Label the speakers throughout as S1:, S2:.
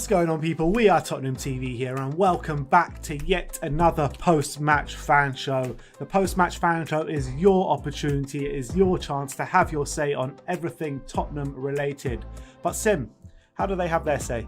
S1: What's going on, people? We are Tottenham TV here, and welcome back to yet another post-match fan show. The post-match fan show is your opportunity, it is your chance to have your say on everything Tottenham related. But Sim, how do they have their say?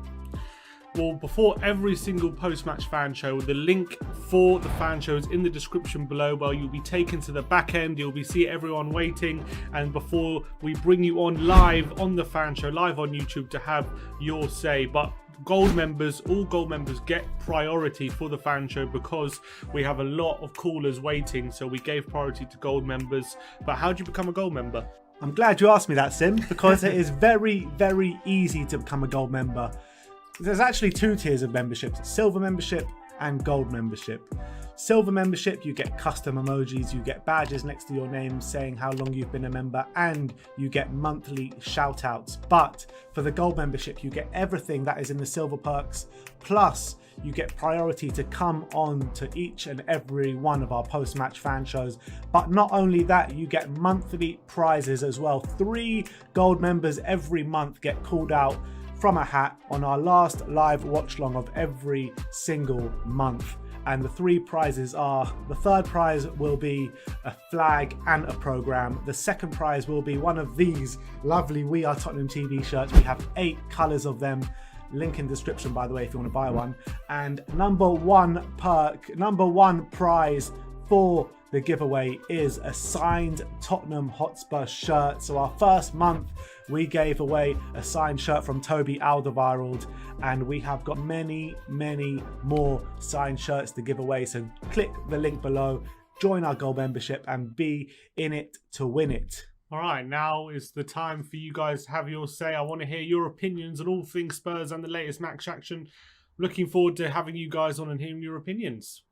S2: Well, before every single post-match fan show, the link for the fan show is in the description below, where you'll be taken to the back end. You'll be seeing everyone waiting, and before we bring you on live on the fan show, live on YouTube, to have your say. But gold members, all gold members get priority for the fan show because we have a lot of callers waiting, so we gave priority to gold members. But how do you become a gold member?
S1: I'm glad you asked me that, Sim, because it is very, very easy to become a gold member. There's actually two tiers of memberships: silver membership and gold membership. Silver membership, you get custom emojis, you get badges next to your name saying how long you've been a member, and you get monthly shout outs. But for the gold membership, you get everything that is in the silver perks, plus you get priority to come on to each and every one of our post-match fan shows. But not only that, you get monthly prizes as well. 3 gold members every month get called out from a hat on our last live watch long of every single month. And the 3 prizes are: the third prize will be a flag and a program. The second prize will be one of these lovely We Are Tottenham TV shirts. We have 8 colours of them. Link in description, by the way, if you want to buy one. And number one prize for the giveaway is a signed Tottenham Hotspur shirt. So our first month, we gave away a signed shirt from Toby Alderweireld, and we have got many, many more signed shirts to give away. So click the link below, join our gold membership, and be in it to win it.
S2: All right, now is the time for you guys to have your say. I want to hear your opinions on all things Spurs and the latest match action. Looking forward to having you guys on and hearing your opinions.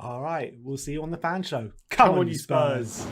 S1: All right, we'll see you on the fan show. Come on, you Spurs.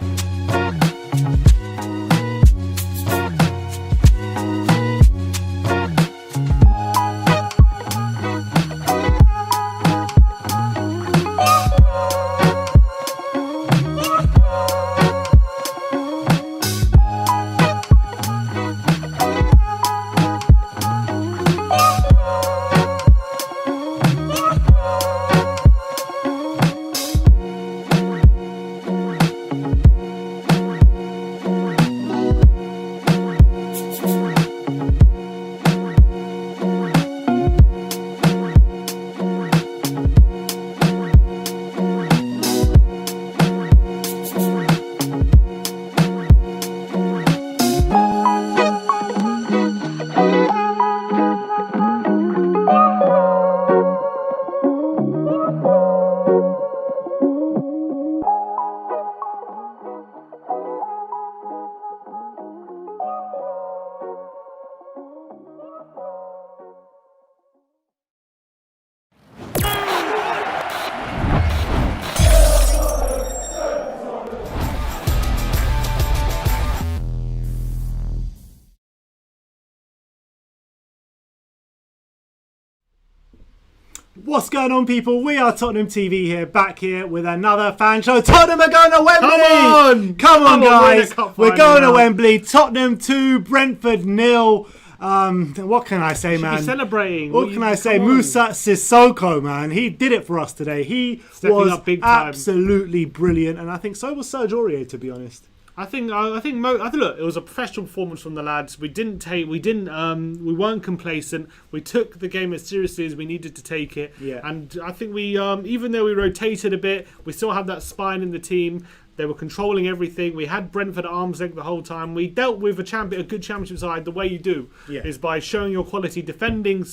S1: What's going on, people? We are Tottenham TV here, back here with another fan show. Tottenham are going to Wembley! Come on, guys! We're going to Wembley. Tottenham 2, Brentford 0. What can I say, man?
S2: Celebrating.
S1: What can I say? Musa Sissoko, man. He did it for us today. He was
S2: up big time.
S1: Absolutely brilliant, and I think so was Serge Aurier, to be honest.
S2: I think look, it was a professional performance from the lads. We weren't complacent. We took the game as seriously as we needed to take it.
S1: Yeah.
S2: And I think we, even though we rotated a bit, we still had that spine in the team. They were controlling everything. We had Brentford at arm's length the whole time. We dealt with a good championship side the way you do, is by showing your quality, defending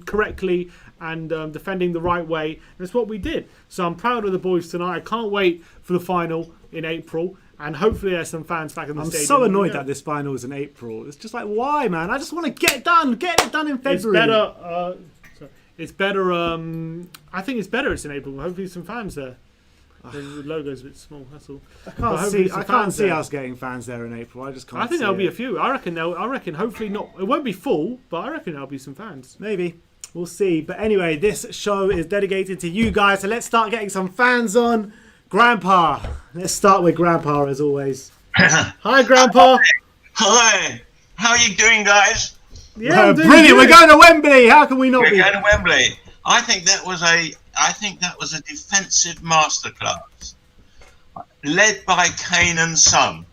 S2: correctly, and defending the right way. And that's what we did. So I'm proud of the boys tonight. I can't wait for the final in April. And hopefully there's some fans back in the stadium.
S1: I'm so annoyed that this final is in April. It's just like, why, man? I just want to get it done in February.
S2: It's better. I think it's better it's in April. Hopefully some fans there. The logo's a bit small, that's all.
S1: I can't see us getting fans there in April. I just can't.
S2: I think there'll be a few. I reckon hopefully not. It won't be full, but I reckon there'll be some fans.
S1: Maybe. We'll see. But anyway, this show is dedicated to you guys, so let's start getting some fans on. Grandpa. Let's start with Grandpa as always. Hi, Grandpa.
S3: Hi. How are you doing, guys?
S2: Yeah, I'm doing
S1: brilliant.
S2: good.
S1: We're going to Wembley. How can we not
S3: We're
S1: be?
S3: going to Wembley. I think that was a defensive masterclass, led by Kane and Son.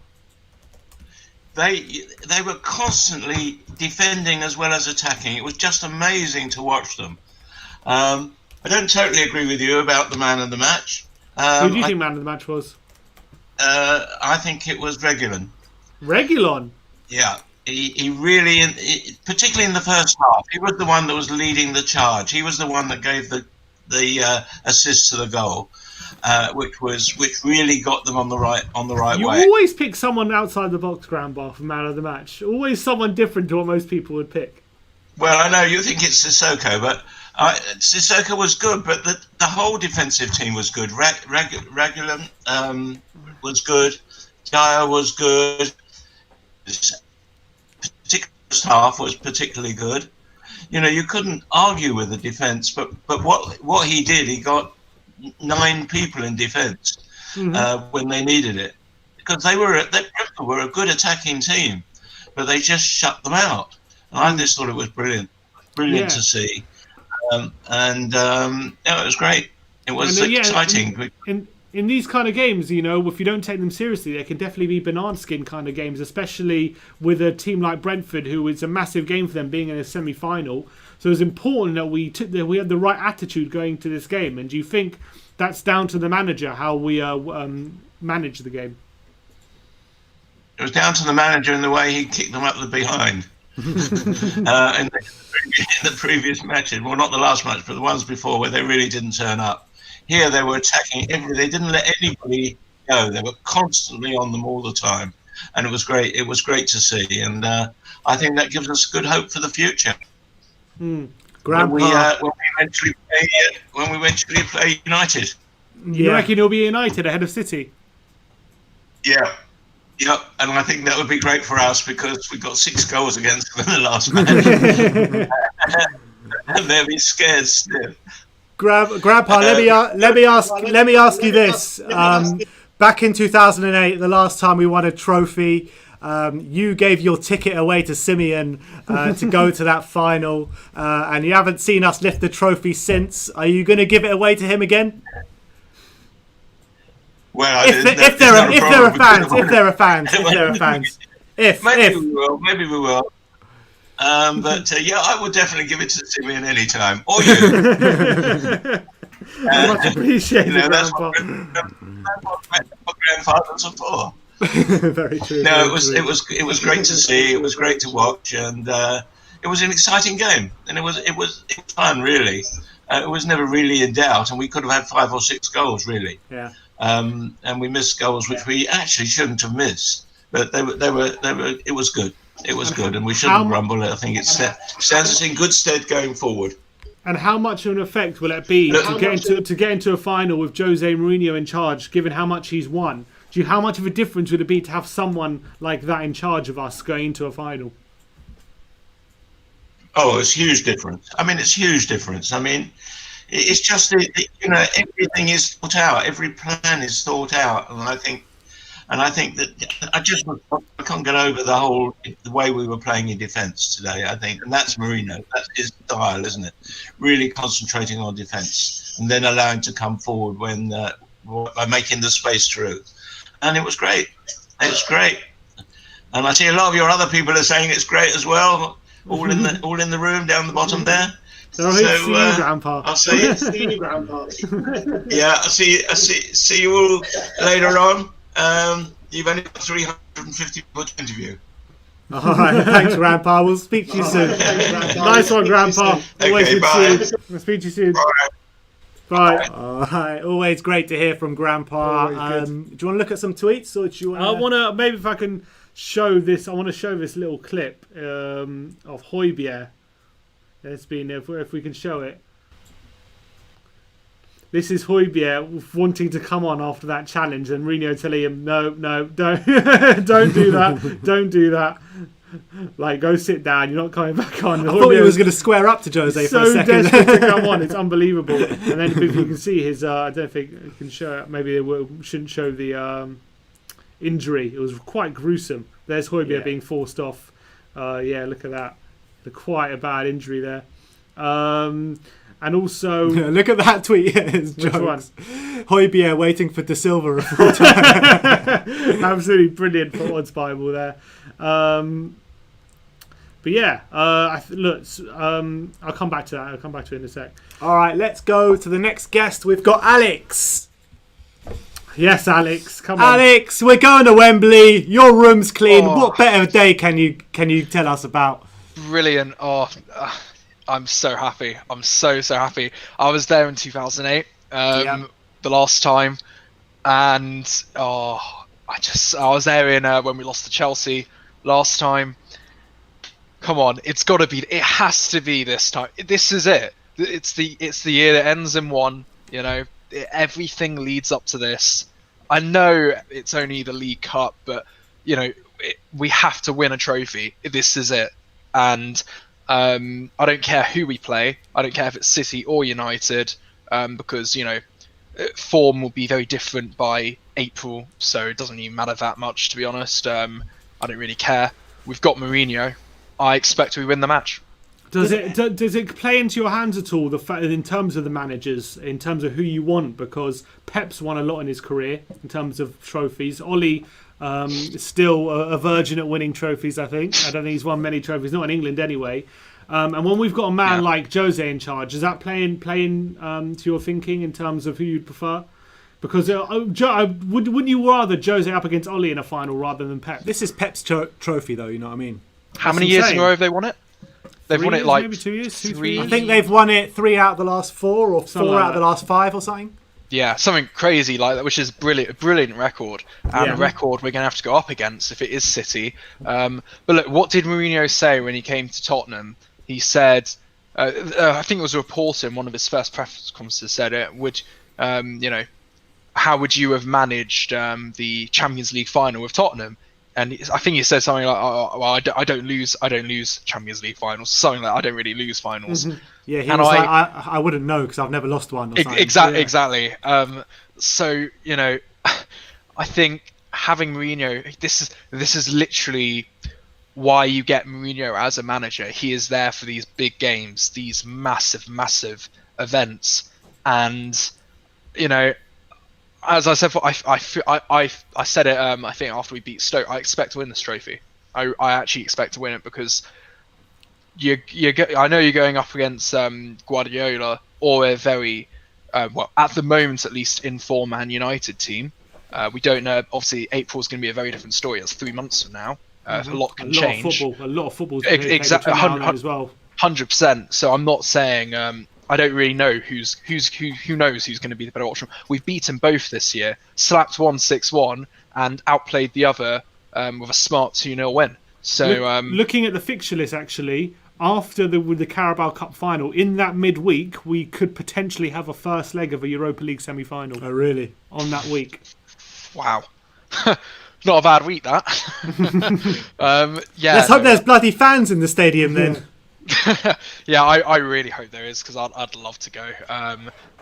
S3: They were constantly defending as well as attacking. It was just amazing to watch them. I don't totally agree with you about the man of the match.
S2: Who do you think man of the match was?
S3: I think it was Reguilon.
S2: Reguilon?
S3: Yeah, he really, particularly in the first half, he was the one that was leading the charge. He was the one that gave the assist to the goal, which really got them on the right
S2: You
S3: way.
S2: always pick someone outside the box, Grandpa, for man of the match. Always someone different to what most people would pick.
S3: Well, I know you think it's Sissoko, but Sissoko was good, but the whole defensive team was good. Reguilon was good. Dyer was good. Particular half was particularly good. You know, you couldn't argue with the defence, but what he did, he got 9 people in defence when they needed it, because they were a good attacking team, but they just shut them out. And I just thought it was brilliant to see, it was great. It was exciting.
S2: In these kind of games, you know, if you don't take them seriously, they can definitely be banana skin kind of games, especially with a team like Brentford, who is a massive game for them, being in a semi-final. So it's important that we had the right attitude going to this game. And do you think that's down to the manager, how we manage the game?
S3: It was down to the manager and the way he kicked them up the behind. In the previous matches, well, not the last match, but the ones before, where they really didn't turn up. Here they were attacking they didn't let anybody go. They were constantly on them all the time, and it was great. It was great to see, and I think that gives us good hope for the future.
S2: Grandpa,
S3: when we eventually play United.
S2: You reckon he'll be United ahead of City?
S3: Yeah. Yep, and I think that would be great for us because we got 6 goals against them in the last match. And they'll be scared still.
S1: Grandpa, let me ask you this. Back in 2008, the last time we won a trophy, you gave your ticket away to Simeon to go to that final, and you haven't seen us lift the trophy since. Are you going to give it away to him again?
S3: Well,
S1: if there are fans.
S3: Maybe we will. But I would definitely give it to Simeon anytime, or you.
S2: Much appreciated,
S3: that's
S2: Grandpa.
S3: what grandfathers are for.
S2: Very true.
S3: No, it was great to see. It was great to watch, and it was an exciting game, and it was fun, really. It was never really in doubt, and we could have had 5 or 6 goals, really.
S2: Yeah.
S3: And we missed goals which we actually shouldn't have missed, but they were. It was good. It was good, and we shouldn't grumble. I think it stands us in good stead going forward.
S2: And how much of an effect will it be to get into a final with Jose Mourinho in charge, given how much he's won? How much of a difference would it be to have someone like that in charge of us going into a final?
S3: Oh, it's huge difference. I mean, it's huge difference. I mean, it's just everything is thought out. Every plan is thought out, and I think that I can't get over the way we were playing in defence today. I think, and that's Mourinho. That's his style, isn't it? Really concentrating on defence and then allowing to come forward when by making the space through. And it was great. It was great. And I see a lot of your other people are saying it's great as well. All in the room down the bottom there.
S2: So, see you, Grandpa.
S3: I'll see you. See you, Grandpa. Yeah, I'll see you all later on. You've only got 350 people to interview.
S1: All right, thanks, Grandpa. We'll speak to you soon.
S2: Nice one, Grandpa. Always good to see you. We'll speak to you soon. Bye.
S1: All right, always great to hear from Grandpa. Do you want to look at some tweets, or do you want?
S2: I want to maybe if I can show this. I want to show this little clip of Højbjerg. It's been if we can show it. This is Højbjerg wanting to come on after that challenge, and Mourinho telling him, "No, don't, don't do that, don't do that. Like, go sit down. You're not coming back on."
S1: I thought he was going to square up to Jose for a second.
S2: So desperate to come on, it's unbelievable. And then if you can see his, I don't think you can show it. Maybe they shouldn't show the injury. It was quite gruesome. There's Højbjerg being forced off. Look at that. quite a bad injury there. And also,
S1: look at that tweet. It's jokes. Højbjerg waiting for De Silva report.
S2: Absolutely brilliant for Odds Bible there. But yeah, look, I'll come back to that. I'll come back to it in a sec.
S1: All right, let's go to the next guest. We've got Alex.
S2: Yes, Alex, come on.
S1: Alex, we're going to Wembley. Your room's clean. What better day can you tell us about?
S4: Brilliant. I'm so happy. I'm so happy. I was there in 2008, the last time, and I was there in when we lost to Chelsea last time. Come on, it has to be this time. This is it. It's the year that ends in 1. You know, everything leads up to this. I know it's only the League Cup, but you know, we have to win a trophy. This is it, and I don't care who we play. I don't care if it's City or United, because you know, form will be very different by April, so it doesn't even matter that much, to be honest. I don't really care. We've got Mourinho. I expect we win the match.
S2: Does it play into your hands at all, in terms of the managers, in terms of who you want? Because Pep's won a lot in his career in terms of trophies. Oli is still a virgin at winning trophies, I think. I don't think he's won many trophies, not in England anyway. And when we've got a man like Jose in charge, does that play in to your thinking in terms of who you'd prefer? Because wouldn't you rather Jose up against Oli in a final rather than Pep?
S1: This is Pep's trophy, though, you know what I mean?
S4: How many years in a row have they won it? They've won it like
S2: maybe 2 years, 3 years.
S1: I think they've won it 3 out of the last 4 or 4 out of the last 5 or something.
S4: Yeah, something crazy like that, which is a brilliant record, and a record we're going to have to go up against if it is City. But look, what did Mourinho say when he came to Tottenham? He said, I think it was a reporter in one of his first press conferences said it, you know, how would you have managed the Champions League final with Tottenham? And I think he said something like, "Oh, well, I don't lose Champions League finals." Something like, "I don't really lose finals."
S1: Yeah, he was like, "I wouldn't know because I've never lost one." Or
S4: exactly. So you know, I think having Mourinho, this is literally why you get Mourinho as a manager. He is there for these big games, these massive events, and you know. As I said, I said it. I think after we beat Stoke, I expect to win this trophy. I actually expect to win it because I know you're going up against Guardiola or a very well, at the moment at least, in form Man United team. We don't know. Obviously, April is going to be a very different story. It's 3 months from now. A lot can change.
S2: A lot of football.
S4: Exactly.
S2: As well.
S4: 100%. So I'm not saying. I don't really know who knows who's going to be the better option. We've beaten both this year, slapped one 6-1, and outplayed the other with a smart 2-0 win. So
S2: looking at the fixture list, actually, after the Carabao Cup final, in that midweek, we could potentially have a first leg of a Europa League semi-final.
S1: Oh, really?
S2: On that week.
S4: Wow. Not a bad week, that.
S1: Let's hope there's bloody fans in the stadium then.
S4: Yeah, I really hope there is because I'd love to go.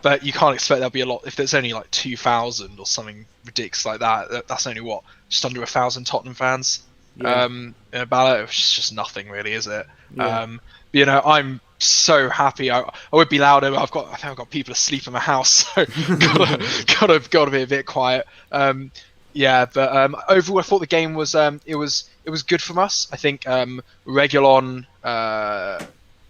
S4: But you can't expect there'll be a lot if there's only like 2,000 or something ridiculous like that. That's only just under 1,000 Tottenham fans. In a ballot, it's just nothing really, is it?
S1: Yeah.
S4: You know, I'm so happy. I would be louder, but I think I've got people asleep in my house, so gotta be a bit quiet. Yeah, but overall, I thought the game was it was good from us. I think Reguilon,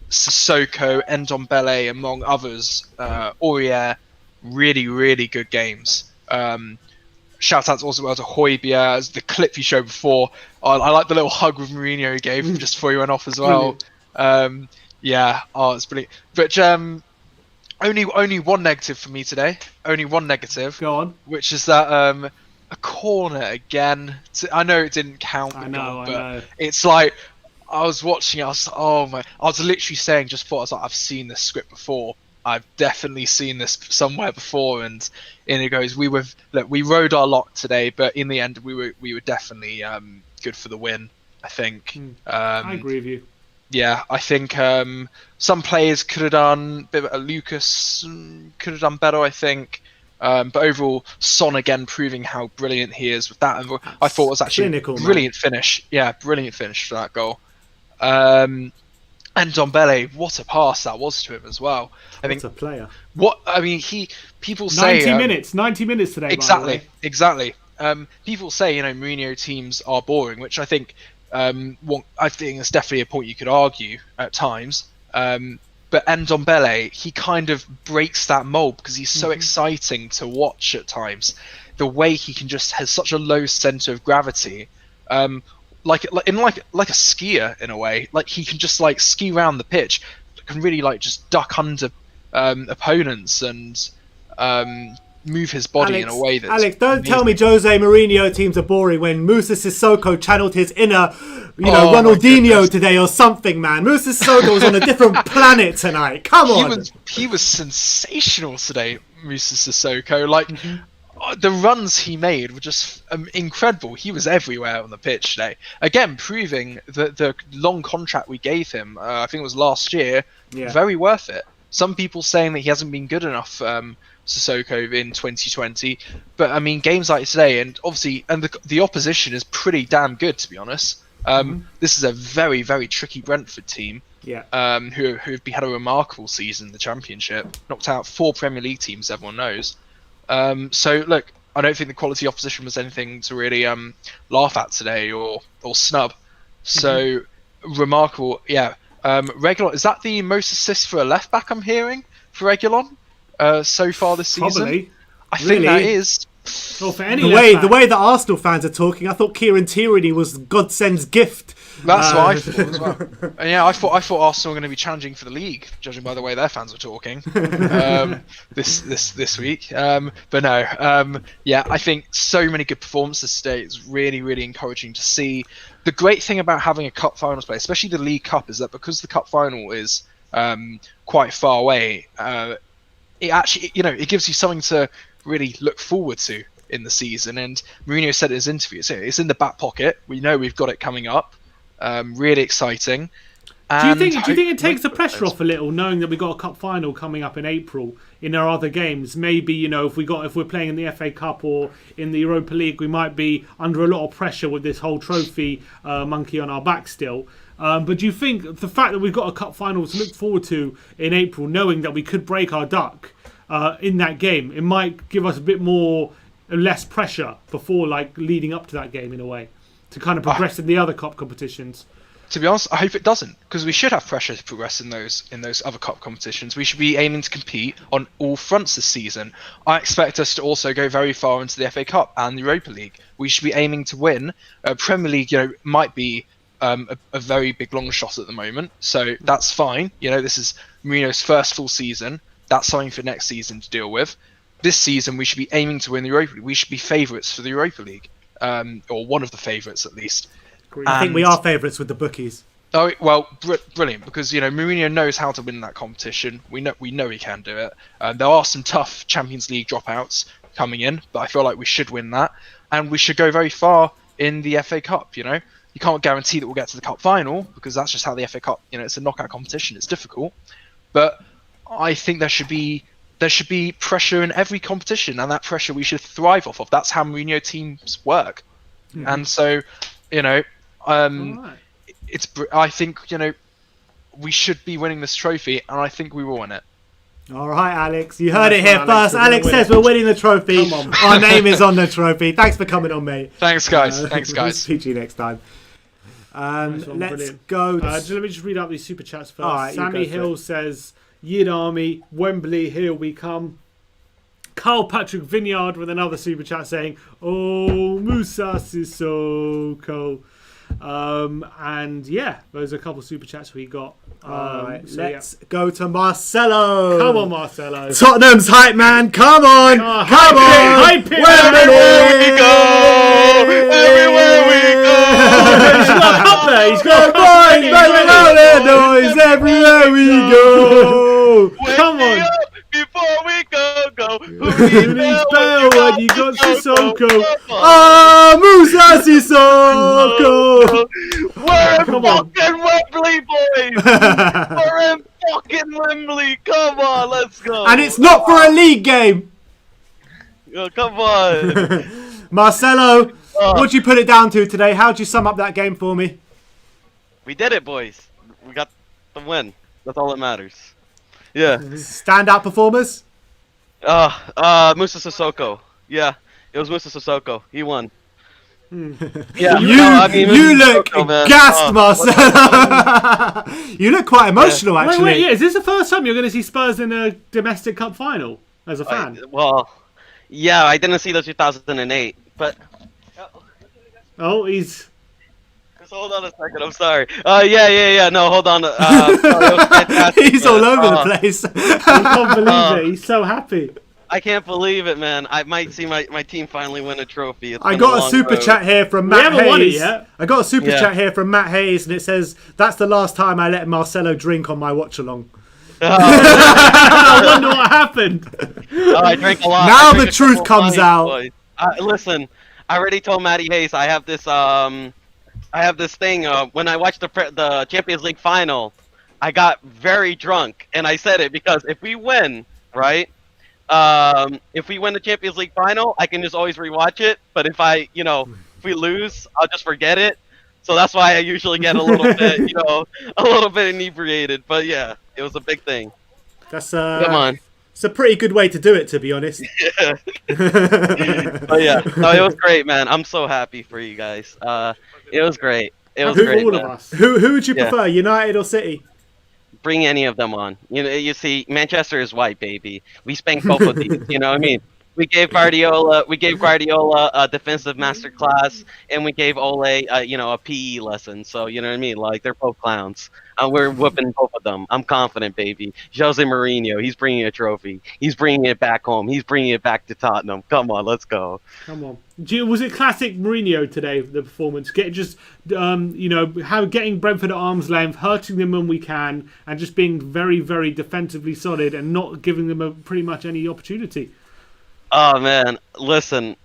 S4: Sissoko, Ndombele, among others, Aurier, really good games. Shout out also to Højbjerg, as the clip you showed before. I like the little hug with Mourinho he gave just before he went off as well. It's brilliant. But only one negative for me today. Only one negative.
S2: Go on.
S4: Which is that a corner again. I know it didn't count.
S2: I know.
S4: It's like I was watching. I was literally saying just before. I was like, I've seen this script before. I've definitely seen this somewhere before. And in it goes. We rode our luck today, but in the end, we were definitely good for the win. I think.
S2: I agree with you.
S4: Yeah, I think some players could have done. Lucas could have done better. I think. But overall, Son again proving how brilliant he is with that. I thought it was actually a brilliant finish. Yeah, brilliant finish for that goal. And Dombele, what a pass that was to him as well.
S1: What a player.
S4: People say
S2: 90 minutes today.
S4: Exactly. People say, Mourinho teams are boring, which I think, I think it's definitely a point you could argue at times. But Ndombele, he kind of breaks that mold because he's so exciting to watch at times. The way he can just has such a low center of gravity, like a skier in a way. Like he can just like ski around the pitch, can really like just duck under opponents and move his body in a way that's
S1: Alex, don't tell me Jose Mourinho teams are boring when Moussa Sissoko channeled his inner, Ronaldinho today or something, man. Moussa Sissoko was on a different planet tonight. Come on.
S4: He was sensational today, Moussa Sissoko. Like, the runs he made were just incredible. He was everywhere on the pitch today. Again, proving that the long contract we gave him, I think it was last year, very worth it. Some people saying that he hasn't been good enough, Sissoko, in 2020. But, I mean, games like today, and obviously, and the opposition is pretty damn good, to be honest. This is a very, very tricky Brentford team who have had a remarkable season in the Championship. Knocked out 4 Premier League teams, everyone knows. So, look, I don't think the quality opposition was anything to really laugh at today or snub. So, remarkable, yeah. Reguilon, is that the most assists for a left back I'm hearing for Reguilon so far this season?
S1: Probably.
S4: I think that is.
S2: Well, for any
S1: the way that Arsenal fans are talking, I thought Kieran Tierney was Godsend's gift.
S4: That's what I thought as well. And yeah, I thought Arsenal were going to be challenging for the league, judging by the way their fans were talking this week. But no, I think so many good performances today. It's really, really encouraging to see. The great thing about having a cup finals play, especially the League Cup, is that because the cup final is quite far away, it actually, it gives you something to really look forward to in the season. And Mourinho said in his interview, so it's in the back pocket. We know we've got it coming up. Really exciting.
S2: And do you think it takes the pressure off a little, knowing that we've got a cup final coming up in April in our other games? Maybe, if we're playing in the FA Cup or in the Europa League, we might be under a lot of pressure with this whole trophy monkey on our back still. But do you think the fact that we've got a cup final to look forward to in April, knowing that we could break our duck in that game, it might give us a bit less pressure before leading up to that game in a way, to kind of progress in the other cup competitions?
S4: To be honest, I hope it doesn't, because we should have pressure to progress in those other cup competitions. We should be aiming to compete on all fronts this season. I expect us to also go very far into the FA Cup and the Europa League. We should be aiming to win. Premier League, might be a very big long shot at the moment, so that's fine. This is Mourinho's first full season. That's something for next season to deal with. This season, we should be aiming to win the Europa League. We should be favourites for the Europa League, or one of the favourites at least.
S1: I think we are favourites with the bookies.
S4: Oh well, brilliant, because Mourinho knows how to win that competition. We know he can do it. There are some tough Champions League dropouts coming in, but I feel like we should win that, and we should go very far in the FA Cup. You can't guarantee that we'll get to the cup final, because that's just how the FA Cup. It's a knockout competition. It's difficult, but I think there should be pressure in every competition, and that pressure we should thrive off of. That's how Mourinho teams work, and so I think we should be winning this trophy, and I think we will win it.
S1: All right, Alex, you heard it here first. Alex says we're winning the trophy. Our name is on the trophy. Thanks for coming on, mate.
S4: Thanks, guys.
S1: We'll speak to you next time. Let's go.
S2: Let me just read out these super chats first.
S1: Right,
S2: Sammy Hill says, Yin Army, Wembley, here we come. Carl Patrick Vineyard with another super chat saying, oh, Moussa Sissoko. And yeah, those are a couple of super chats we got.
S1: Alright, let's go to Marcelo.
S2: Come on, Marcelo.
S1: Tottenham's hype man, come on. Come on.
S2: Hype it.
S4: Everywhere we go. Everywhere we go.
S2: He's got a cup there. He's got a cup
S1: boys making all their noise everywhere we go.
S2: Come on.
S4: Before we go.
S2: Who needs bail when you got Sissoko?
S1: Ah, Moussa Sissoko.
S4: We're in fucking Wembley, boys. We're in fucking Wembley. Come on, let's go.
S1: And it's not for a league game.
S4: Oh, come on.
S1: Marcelo, what'd you put it down to today? How'd you sum up that game for me?
S5: We did it, boys. We got the win. That's all that matters. Yeah.
S1: Standout performers?
S5: Musa Sissoko. Yeah, it was Musa Sissoko. He won. Yeah,
S1: You look
S5: Sissoko, man.
S1: gassed, Marcelo. You look quite emotional, actually.
S2: Wait, is this the first time you're going to see Spurs in a domestic cup final as a fan?
S5: Yeah, I didn't see the 2008, but.
S2: Oh, he's.
S5: Just hold on a second. I'm sorry. Yeah. No, hold on.
S1: He's all over the place.
S2: I can't believe it. He's so happy.
S5: I can't believe it, man. I might see my team finally win a trophy.
S1: I got a super chat here from Matt Hayes.
S2: Won it yet.
S1: I got a super chat here from Matt Hayes, and it says, "That's the last time I let Marcelo drink on my watch along."
S2: I wonder what happened.
S5: I drank a lot.
S1: Now the truth comes out.
S5: Listen, I already told Matty Hayes I have this thing. When I watched the Champions League final, I got very drunk, and I said it because if we win, right? If we win the Champions League final, I can just always rewatch it. But if if we lose, I'll just forget it. So that's why I usually get a little bit, a little bit inebriated. But yeah, it was a big thing.
S1: That's
S5: come on.
S1: It's a pretty good way to do it, to be honest.
S5: Yeah. But yeah, no, it was great, man. I'm so happy for you guys. It was great. It was great.
S2: All of us.
S1: Who would you prefer, United or City?
S5: Bring any of them on. You see, Manchester is white, baby. We spanked both of these. You know what I mean? We gave Guardiola a defensive masterclass, and we gave Ole a PE lesson. So you know what I mean? Like, they're both clowns. We're whooping both of them. I'm confident, baby. Jose Mourinho, he's bringing a trophy. He's bringing it back home. He's bringing it back to Tottenham. Come on, let's go.
S2: Come on. Was it classic Mourinho today? The performance, getting Brentford at arm's length, hurting them when we can, and just being very, very defensively solid and not giving them pretty much any opportunity.
S5: Oh man, listen.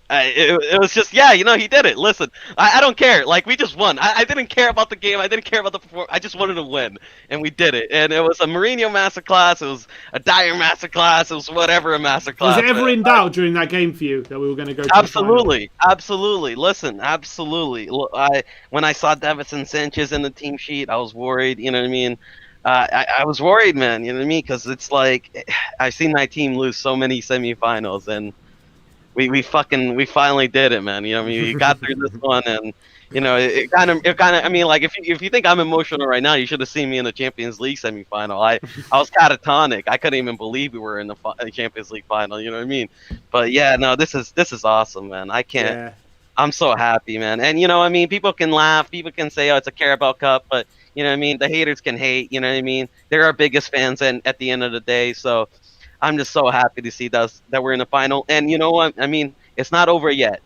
S5: It was just, he did it. Listen, I don't care. Like, we just won. I didn't care about the game. I didn't care about the performance. I just wanted to win, and we did it. And it was a Mourinho masterclass. It was a Dyer masterclass. It was whatever a masterclass.
S2: Was it ever in doubt during that game for you that we were going to go to
S5: Absolutely. Listen, absolutely. When I saw Davinson Sanchez in the team sheet, I was worried. You know what I mean? I was worried, man. You know what I mean? Because it's like, I've seen my team lose so many semifinals, and we finally did it, man. You know what I mean? We got through this one, and it kind of. I mean, like, if you think I'm emotional right now, you should have seen me in the Champions League semifinal. I was catatonic. I couldn't even believe we were in the Champions League final. You know what I mean? But yeah, no, this is awesome, man. I can't. Yeah. I'm so happy, man. And I mean, people can laugh, people can say, "Oh, it's a Carabao Cup," but you know what I mean? The haters can hate. You know what I mean? They're our biggest fans, and at the end of the day, so. I'm just so happy to see that we're in the final. And you know what? I mean, it's not over yet.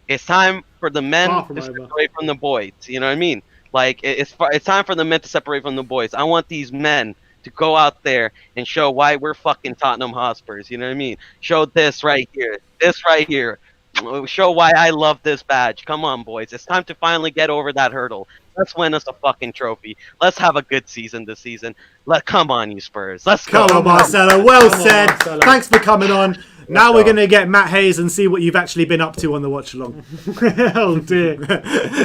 S5: It's time for the men to separate from the boys. You know what I mean? Like, it's time for the men to separate from the boys. I want these men to go out there and show why we're fucking Tottenham Hotspurs. You know what I mean? Show this right here. This right here. Show why I love this badge. Come on, boys. It's time to finally get over that hurdle. Let's win us a fucking trophy. Let's have a good season this season. Come on, you Spurs. Let's go.
S1: Come on, Marcelo. Well said. Marcelo. Thanks for coming on. Now we're going to get Matt Hayes and see what you've actually been up to on the watch along.
S2: Oh, dear.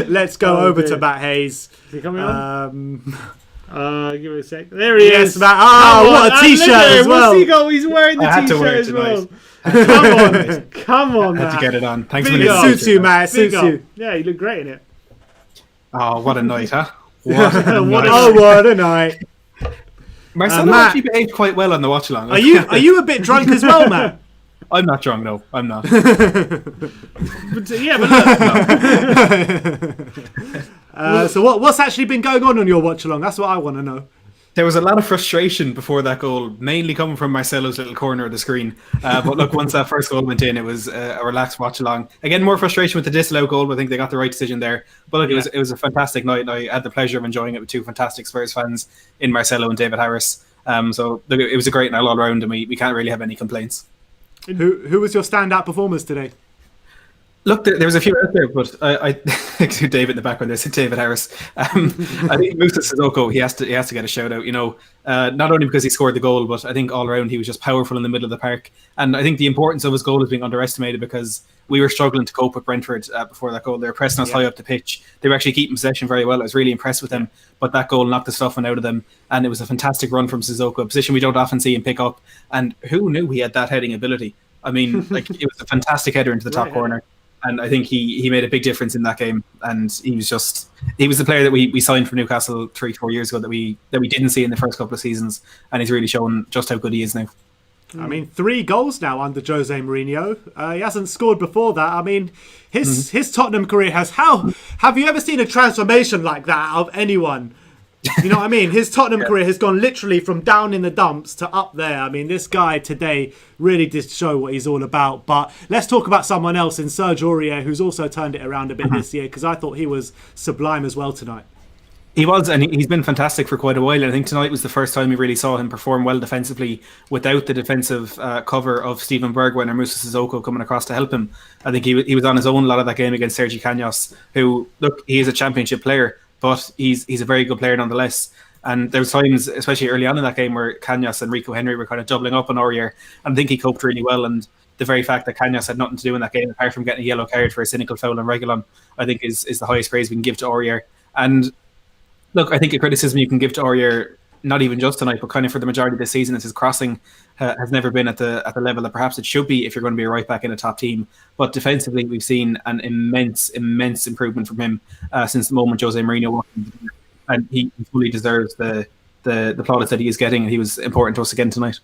S1: Let's go over to Matt Hayes.
S2: Is he coming on? Give me a sec. There he is.
S1: Matt. Oh, what a t-shirt as well.
S2: What's he got? He's wearing the t-shirt as well. Come on, Matt.
S6: I had to get it on. Thanks for
S1: it suits you, Matt. It suits you.
S2: Yeah, you look great in it.
S6: Oh, what a night, huh?
S1: What a night.
S6: Marcelo actually behaved quite well on the watch along.
S1: Are you a bit drunk as well, Matt?
S6: I'm not drunk, no. I'm not.
S2: But look.
S1: So what's actually been going on your watch along? That's what I want to know.
S6: There was a lot of frustration before that goal, mainly coming from Marcelo's little corner of the screen. But look, once that first goal went in, it was a relaxed watch along. Again, more frustration with the disallowed goal, but I think they got the right decision there. But look, it was a fantastic night, and I had the pleasure of enjoying it with two fantastic Spurs fans in Marcelo and David Harris. So look, it was a great night all around, and we can't really have any complaints.
S1: Who was your standout performance today?
S6: Look, there was a few out there, but I to David in the background. There's David Harris. I think Musa Sissoko, he has to get a shout out. Not only because he scored the goal, but I think all around he was just powerful in the middle of the park. And I think the importance of his goal is being underestimated because we were struggling to cope with Brentford before that goal. They were pressing us high up the pitch. They were actually keeping possession very well. I was really impressed with them, but that goal knocked the stuffing out of them. And it was a fantastic run from Sissoko, a position we don't often see him pick up. And who knew he had that heading ability? I mean, it was a fantastic header into the top corner. And I think he made a big difference in that game. And he was the player that we signed from Newcastle 3-4 years ago that we didn't see in the first couple of seasons. And he's really shown just how good he is now.
S1: I mean, 3 goals now under Jose Mourinho. He hasn't scored before that. I mean, his Tottenham career have you ever seen a transformation like that out of anyone? You know what I mean? His Tottenham career has gone literally from down in the dumps to up there. I mean, this guy today really did show what he's all about. But let's talk about someone else in Serge Aurier, who's also turned it around a bit this year, because I thought he was sublime as well tonight.
S6: He was, and he's been fantastic for quite a while. And I think tonight was the first time we really saw him perform well defensively without the defensive cover of Steven Bergwijn or Musa Sissoko coming across to help him. I think he was on his own a lot of that game against Sergi Canos, who, look, he is a championship player, but he's a very good player nonetheless. And there was times, especially early on in that game, where Canos and Rico Henry were kind of doubling up on Aurier, and I think he coped really well. And the very fact that Canos had nothing to do in that game, apart from getting a yellow card for a cynical foul on Reguilon, I think is the highest praise we can give to Aurier. And look, I think a criticism you can give to Aurier, not even just tonight, but kind of for the majority of this season, is his crossing has never been at the level that perhaps it should be if you're going to be a right back in a top team. But defensively, we've seen an immense improvement from him since the moment Jose Mourinho walked into the, and he fully deserves the plaudits that he is getting, and he was important to us again tonight.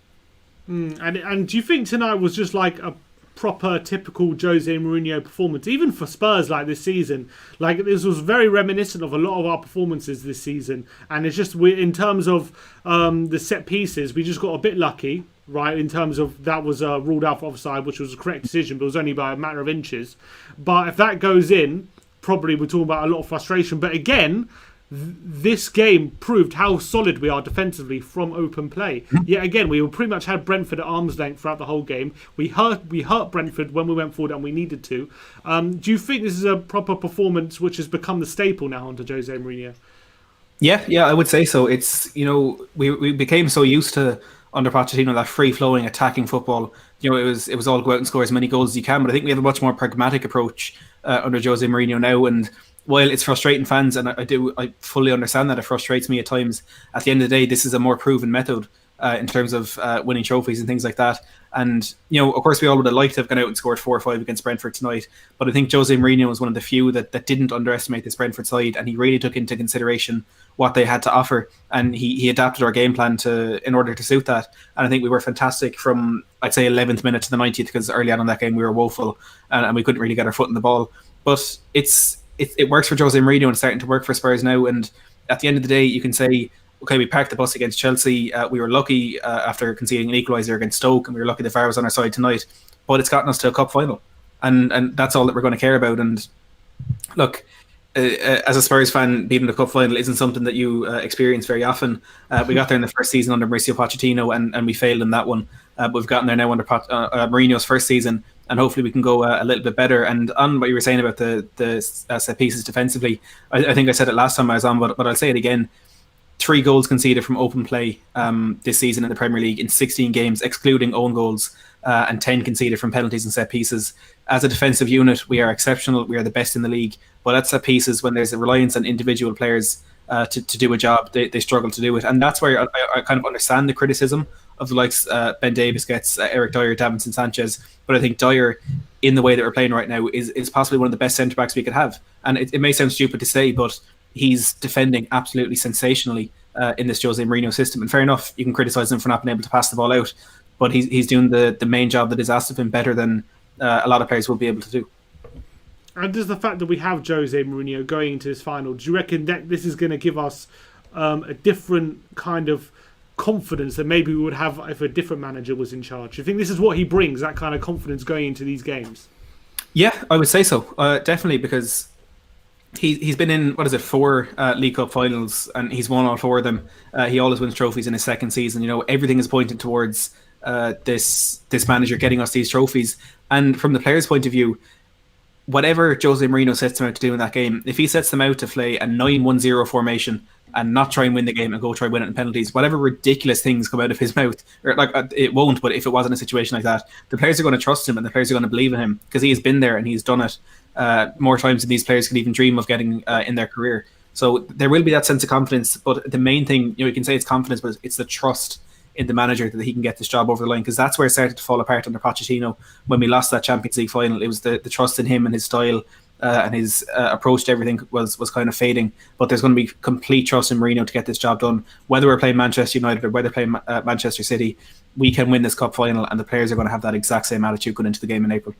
S2: And do you think tonight was just like a proper typical Jose Mourinho performance, even for Spurs, like this season? Like, this was very reminiscent of a lot of our performances this season, and it's just in terms of the set pieces, we just got a bit lucky, right, in terms of that was ruled out for offside, which was a correct decision, but it was only by a matter of inches. But if that goes in, probably we're talking about a lot of frustration. But again, this game proved how solid we are defensively from open play. Yet again, we pretty much had Brentford at arm's length throughout the whole game. We hurt Brentford when we went forward, and we needed to. Do you think this is a proper performance which has become the staple now under Jose Mourinho?
S6: Yeah, I would say so. It's, we became so used to, under Pochettino, that free-flowing attacking football. It was all go out and score as many goals as you can. But I think we have a much more pragmatic approach under Jose Mourinho now. And while it's frustrating fans, and I fully understand that it frustrates me at times, at the end of the day, this is a more proven method in terms of winning trophies and things like that. And, of course, we all would have liked to have gone out and scored 4 or 5 against Brentford tonight. But I think Jose Mourinho was one of the few that didn't underestimate this Brentford side, and he really took into consideration what they had to offer. And he adapted our game plan in order to suit that. And I think we were fantastic from, I'd say, 11th minute to the 90th, because early on in that game we were woeful and we couldn't really get our foot in the ball. But it works for Jose Mourinho, and it's starting to work for Spurs now. And at the end of the day, you can say, okay, we parked the bus against Chelsea. We were lucky after conceding an equaliser against Stoke, and we were lucky the VAR was on our side tonight. But it's gotten us to a cup final, and that's all that we're going to care about. And look, as a Spurs fan, beating the cup final isn't something that you experience very often. We got there in the first season under Mauricio Pochettino, and we failed in that one. But we've gotten there now under Mourinho's first season, and hopefully we can go a little bit better. And on what you were saying about the set pieces defensively, I think I said it last time I was on, but I'll say it again. 3 goals conceded from open play this season in the Premier League in 16 games, excluding own goals, and 10 conceded from penalties and set pieces. As a defensive unit, we are exceptional. We are the best in the league. But at set pieces, when there's a reliance on individual players to do a job, they struggle to do it. And that's where I kind of understand the criticism of the likes Ben Davies gets, Eric Dyer, Davinson Sanchez. But I think Dyer, in the way that we're playing right now, is possibly one of the best centre-backs we could have. And it may sound stupid to say, but he's defending absolutely sensationally in this Jose Mourinho system. And fair enough, you can criticise him for not being able to pass the ball out, but he's doing the main job that is asked of him better than a lot of players will be able to do.
S2: And does the fact that we have Jose Mourinho going into this final, do you reckon that this is going to give us a different kind of confidence that maybe we would have if a different manager was in charge? Do you think this is what he brings, that kind of confidence going into these games?
S6: Yeah, I would say so. Definitely, because he's been in 4 League Cup finals, and he's won all 4 of them. He always wins trophies in his second season. Everything is pointing towards this manager getting us these trophies. And from the players' point of view, whatever Jose Mourinho sets them out to do in that game, if he sets them out to play a 9-1-0 formation and not try and win the game and go try and win it in penalties, whatever ridiculous things come out of his mouth, or like it won't, but if it wasn't a situation like that, the players are going to trust him and the players are going to believe in him because he's been there and he's done it more times than these players could even dream of getting in their career. So there will be that sense of confidence, but the main thing, you can say it's confidence, but it's the trust in the manager that he can get this job over the line, because that's where it started to fall apart under Pochettino when we lost that Champions League final. It was the trust in him and his style and his approach to everything was kind of fading. But there's going to be complete trust in Mourinho to get this job done. Whether we're playing Manchester United or whether we're playing Manchester City, we can win this cup final, and the players are going to have that exact same attitude going into the game in April.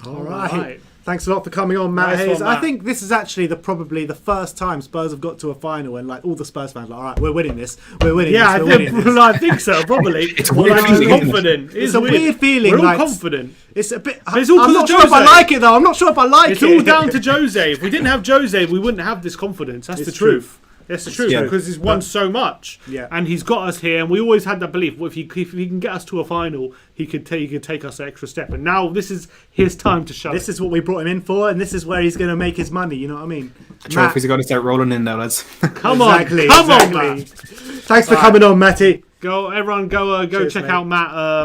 S1: All right. Thanks a lot for coming on, Matt Hayes. I think this is actually probably the first time Spurs have got to a final and like all the Spurs fans are like, all right, we're winning this. We're winning this.
S2: I think so, probably.
S6: It's a weird feeling.
S2: Confident.
S1: It's a weird feeling.
S2: We're all confident.
S1: It's a bit.
S2: It's all
S1: I'm not sure if I like it though. I'm not sure if I like it.
S2: It's all down to Jose. If we didn't have Jose, we wouldn't have this confidence. That's the truth. That's the truth, because he's won so much, and he's got us here, and we always had that belief. Well, if he can get us to a final, he could take us an extra step. And now this is his time to show.
S1: This is what we brought him in for, and this is where he's going to make his money. You know what I mean?
S6: Trophies are going to start rolling in now, lads.
S2: Come on, Matt.
S1: Thanks for coming on, Matty.
S2: Everyone go
S1: Cheers,
S2: check
S1: mate.
S2: out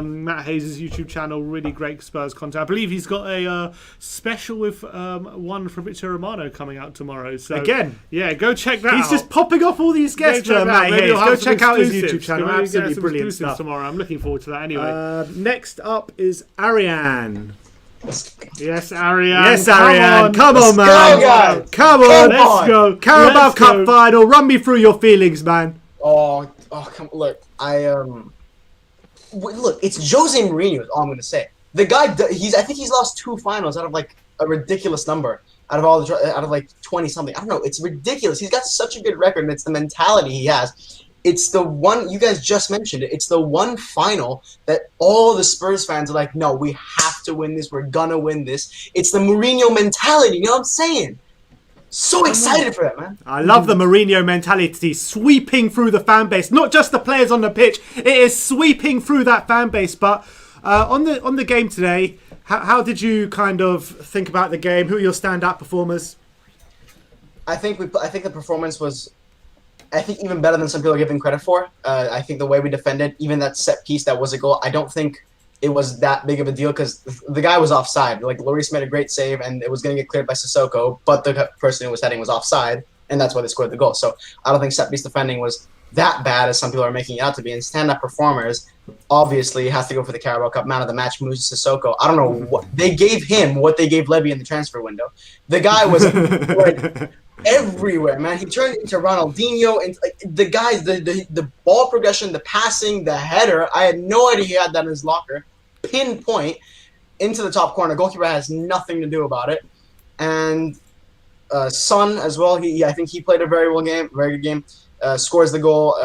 S2: Matt Hayes' YouTube channel. Really great Spurs content. I believe he's got a special with one Fabrizio Romano coming out tomorrow. So
S1: again,
S2: go check that out.
S1: He's just popping off all these guests. Matt Hayes. Go check out his YouTube channel. Absolutely brilliant stuff.
S2: Tomorrow, I'm looking forward to that. Anyway,
S1: next up is Ariane.
S2: Yes, Ariane.
S1: Yes, Ariane. Come on, man.
S7: Go, guys.
S1: Come on.
S2: Let's go.
S1: Carabao Cup final. Run me through your feelings, man.
S7: Oh, come look. Look, it's Jose Mourinho is all I'm going to say. The guy, I think he's lost 2 finals out of like a ridiculous number. Out of like 20 something. I don't know. It's ridiculous. He's got such a good record, and it's the mentality he has. It's the one you guys just mentioned it. It's the one final that all the Spurs fans are like, no, we have to win this. We're gonna win this. It's the Mourinho mentality. You know what I'm saying? So excited for that, man. I
S1: love the Mourinho mentality sweeping through the fan base. Not just the players on the pitch. It is sweeping through that fan base. But on the game today, how did you kind of think about the game? Who are your standout performers?
S7: I think the performance was, even better than some people are giving credit for. I think the way we defended, even that set piece that was a goal, I don't think it was that big of a deal because the guy was offside. Like, Lloris made a great save, and it was going to get cleared by Sissoko, but the person who was heading was offside, and that's why they scored the goal. So I don't think set piece defending was that bad as some people are making it out to be. And stand-up performers, obviously, has to go for the Carabao Cup man of the match, Moussa Sissoko. I don't know what they gave him, what they gave Levy in the transfer window. The guy was like everywhere, man. He turned into Ronaldinho, and like, the guys, the ball progression, the passing, the header. I had no idea he had that in his locker. Pinpoint into the top corner. Goalkeeper has nothing to do about it. And Son as well. I think he played a very good game. Scores the goal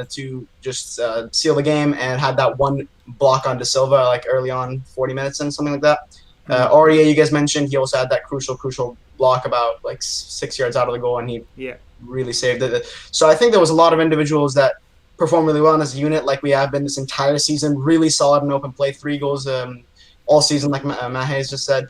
S7: to just seal the game, and had that one block on De Silva like early on, 40 minutes and something like that. Aurier, you guys mentioned, he also had that crucial block about like 6 yards out of the goal, and he really saved it. So I think there was a lot of individuals that performed really well as a unit, like we have been this entire season. Really solid in open play, 3 goals all season, like Matt Hayes just said.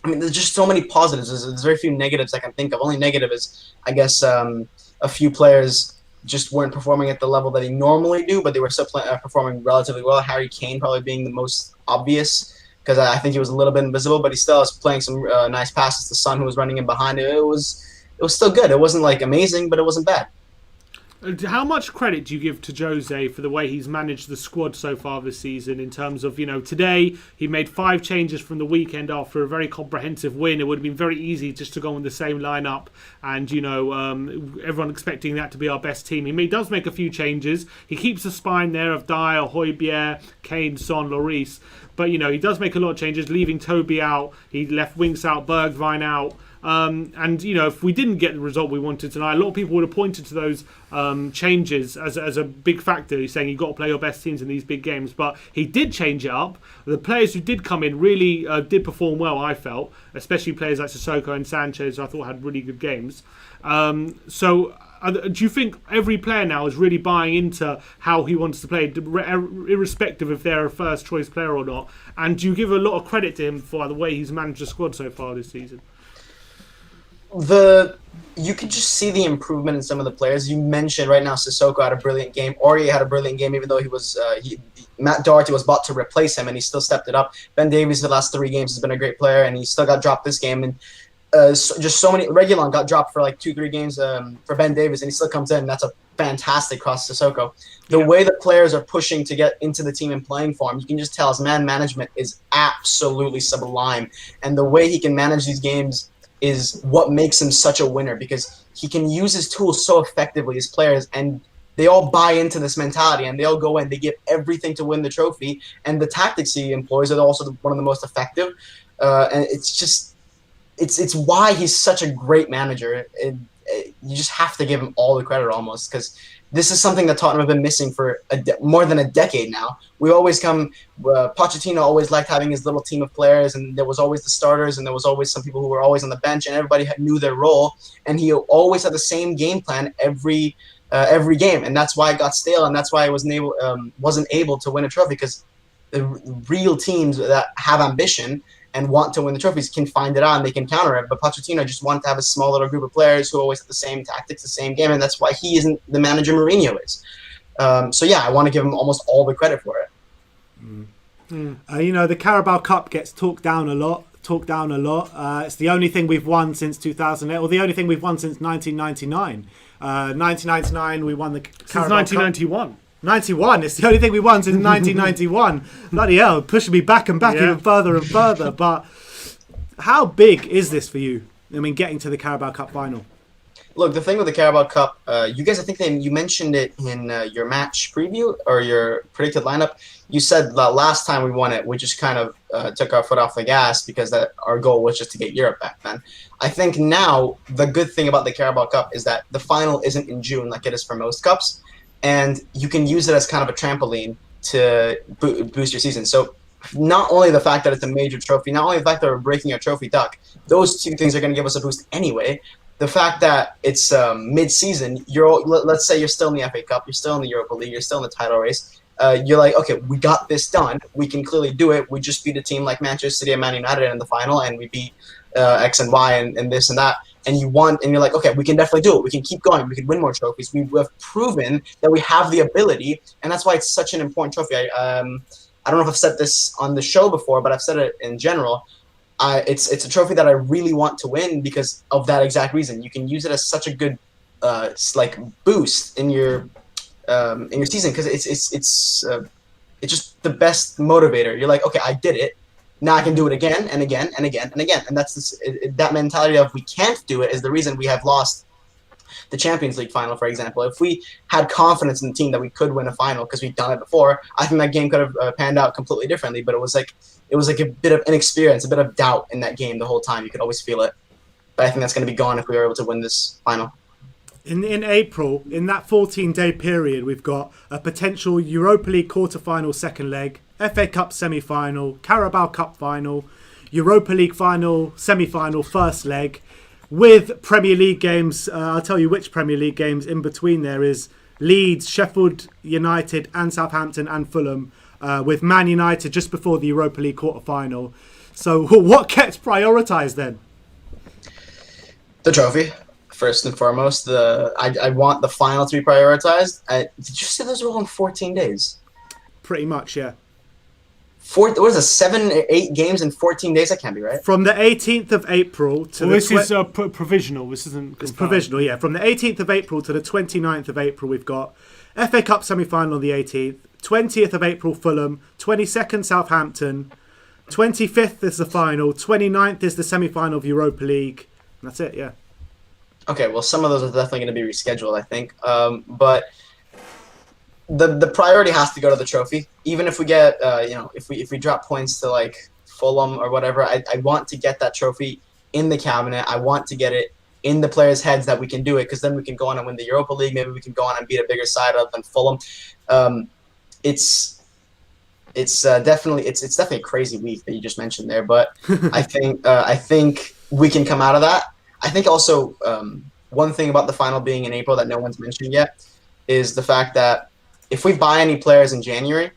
S7: I mean, there's just so many positives. There's very few negatives I can think of. Only negative is, I guess, a few players just weren't performing at the level that he normally do, but they were still performing relatively well. Harry Kane probably being the most obvious, because I think he was a little bit invisible, but he still was playing some nice passes to Son, who was running in behind it. It was still good. It wasn't like amazing, but it wasn't bad.
S2: How much credit do you give to Jose for the way he's managed the squad so far this season, in terms of, today he made 5 changes from the weekend after a very comprehensive win? It would have been very easy just to go on the same lineup and, everyone expecting that to be our best team. He does make a few changes. He keeps the spine there of Dyer, Højbjerg, Kane, Son, Lloris. But, he does make a lot of changes, leaving Toby out. He left Winks out, Bergwijn out. And if we didn't get the result we wanted tonight, a lot of people would have pointed to those changes as a big factor. He's saying you've got to play your best teams in these big games, but he did change it up. The players who did come in really did perform well, I felt, especially players like Sissoko and Sanchez, I thought had really good games. So do you think every player now is really buying into how he wants to play, irrespective if they're a first choice player or not? And do you give a lot of credit to him for the way he's managed the squad so far this season?
S7: You could just see the improvement in some of the players. You mentioned right now Sissoko had a brilliant game. Aurier had a brilliant game, even though he was Matt Doherty was bought to replace him, and he still stepped it up. Ben Davies the last 3 games has been a great player, and he still got dropped this game. And just so many. Reguilon got dropped for like 2-3 games for Ben Davies, and he still comes in. That's a fantastic cross to Sissoko. The way the players are pushing to get into the team and playing for him, you can just tell his man management is absolutely sublime, and the way he can manage these games is what makes him such a winner, because he can use his tools so effectively, his players, and they all buy into this mentality, and they all go in, they give everything to win the trophy, and the tactics he employs are also one of the most effective, and it's why he's such a great manager. You just have to give him all the credit almost, because this is something that Tottenham have been missing for more than a decade now. We always Pochettino always liked having his little team of players, and there was always the starters, and there was always some people who were always on the bench, and everybody knew their role, and he always had the same game plan every game, and that's why it got stale, and that's why it wasn't able to win a trophy, because the real teams that have ambition and want to win the trophies can find it out and they can counter it. But Pochettino just wanted to have a small little group of players who always have the same tactics, the same game, and that's why he isn't the manager Mourinho is. So yeah, I want to give him almost all the credit for it.
S1: The Carabao Cup gets talked down a lot. It's the only thing we've won since 2008, or the only thing we've won since 1999. 1999, we won the Carabao
S2: since 1991.
S1: Cup. 91. It's the only thing we won since 1991. Bloody hell, pushing me back and back even further and further. But how big is this for you? I mean, getting to the Carabao Cup final.
S7: Look, the thing with the Carabao Cup, you guys, I think you mentioned it in your match preview or your predicted lineup. You said that last time we won it, we just kind of took our foot off the gas because our goal was just to get Europe back then. I think now the good thing about the Carabao Cup is that the final isn't in June like it is for most cups, and you can use it as kind of a trampoline to boost your season. So not only the fact that it's a major trophy, not only the fact that we're breaking our trophy duck, those two things are going to give us a boost anyway. The fact that it's mid-season, let's say you're still in the FA Cup, you're still in the Europa League, you're still in the title race, you're like, okay, we got this done. We can clearly do it. We just beat a team like Manchester City and Man United in the final, and we beat X and Y and this and that. And you're like, okay, we can definitely do it. We can keep going. We can win more trophies. We have proven that we have the ability, and that's why it's such an important trophy. I don't know if I've said this on the show before, but I've said it in general. It's a trophy that I really want to win because of that exact reason. You can use it as such a good boost in your season, because it's just the best motivator. You're like, okay, I did it. Now I can do it again and again and again and again. And that's that mentality of we can't do it is the reason we have lost the Champions League final, for example. If we had confidence in the team that we could win a final because we've done it before, I think that game could have panned out completely differently. But it was like a bit of inexperience, a bit of doubt in that game the whole time. You could always feel it. But I think that's going to be gone if we were able to win this final.
S1: In April, in that 14-day period, we've got a potential Europa League quarter-final second leg, FA Cup semi-final, Carabao Cup final, Europa League final, semi-final first leg, with Premier League games. I'll tell you which Premier League games in between there is Leeds, Sheffield United and Southampton and Fulham, with Man United just before the Europa League quarter-final. So what gets prioritised then?
S7: The trophy. First and foremost, I want the final to be prioritized. Did you say those are all in 14 days?
S1: Pretty much, yeah.
S7: What is it, 7 or 8 games in 14 days? That can't be right.
S1: From the 18th of April to
S2: this is provisional. This isn't confirmed.
S1: It's provisional, yeah. From the 18th of April to the 29th of April, we've got FA Cup semi-final on the 18th, 20th of April, Fulham, 22nd, Southampton, 25th is the final, 29th is the semi-final of Europa League. And that's it, yeah.
S7: Okay, well, some of those are definitely going to be rescheduled, I think. But the priority has to go to the trophy. Even if we get, if we drop points to like Fulham or whatever, I want to get that trophy in the cabinet. I want to get it in the players' heads that we can do it, because then we can go on and win the Europa League. Maybe we can go on and beat a bigger side other than Fulham. It's definitely a crazy week that you just mentioned there, but I think we can come out of that. I think also one thing about the final being in April that no one's mentioned yet is the fact that if we buy any players in January,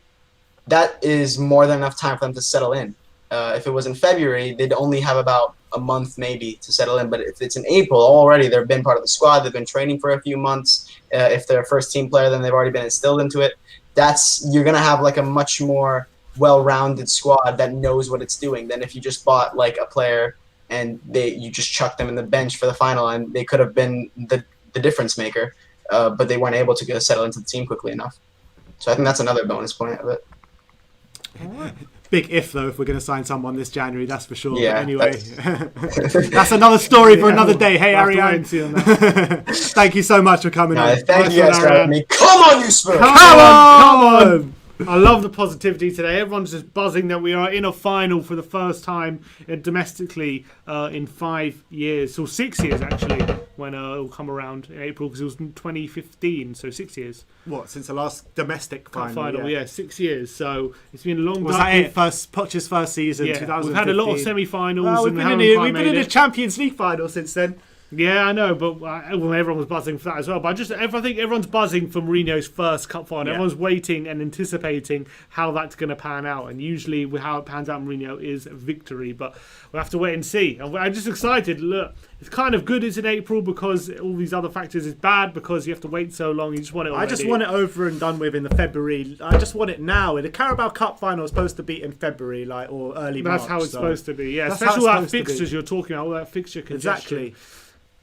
S7: that is more than enough time for them to settle in. If it was in February, they'd only have about a month maybe to settle in. But if it's in April, already they've been part of the squad. They've been training for a few months. If they're a first team player, then they've already been instilled into it. You're gonna have like a much more well-rounded squad that knows what it's doing than if you just bought like a player and you just chucked them in the bench for the final, and they could have been the difference maker, but they weren't able to settle into the team quickly enough. So I think that's another bonus point of it.
S1: Big if though, if we're going to sign someone this January, that's for sure.
S7: Yeah,
S1: but anyway, that's another story for another day. Hey,
S2: We'll
S1: Ariane,
S2: have to wait and see on that.
S1: thank you so much for coming on.
S7: Thank you guys for having me. Come on, you Spurs!
S2: Come on! I love the positivity today. Everyone's just buzzing that we are in a final for the first time domestically in 5 years, or 6 years actually, when it'll come around in April, because it was in 2015, so 6 years.
S1: What, since the last domestic final?
S2: Yeah, 6 years. So it's been a long time.
S1: Was that it? Poch's first season,
S2: Yeah,
S1: 2015?
S2: we've had a lot of semi-finals.
S1: Well, we've been in a Champions League final since then.
S2: Yeah, I know, but everyone was buzzing for that as well. But I think everyone's buzzing for Mourinho's first cup final. Yeah. Everyone's waiting and anticipating how that's going to pan out. And usually how it pans out Mourinho is victory. But we'll have to wait and see. I'm just excited. Look, it's kind of good it's in April because all these other factors is bad because you have to wait so long. You just want it already.
S1: I just want it over and done with in the February. I just want it now. The Carabao Cup final is supposed to be in February, or early March.
S2: That's how it's supposed to be. Yeah,
S1: that's
S2: especially all that fixtures you're talking about, all that fixture congestion.
S1: Exactly.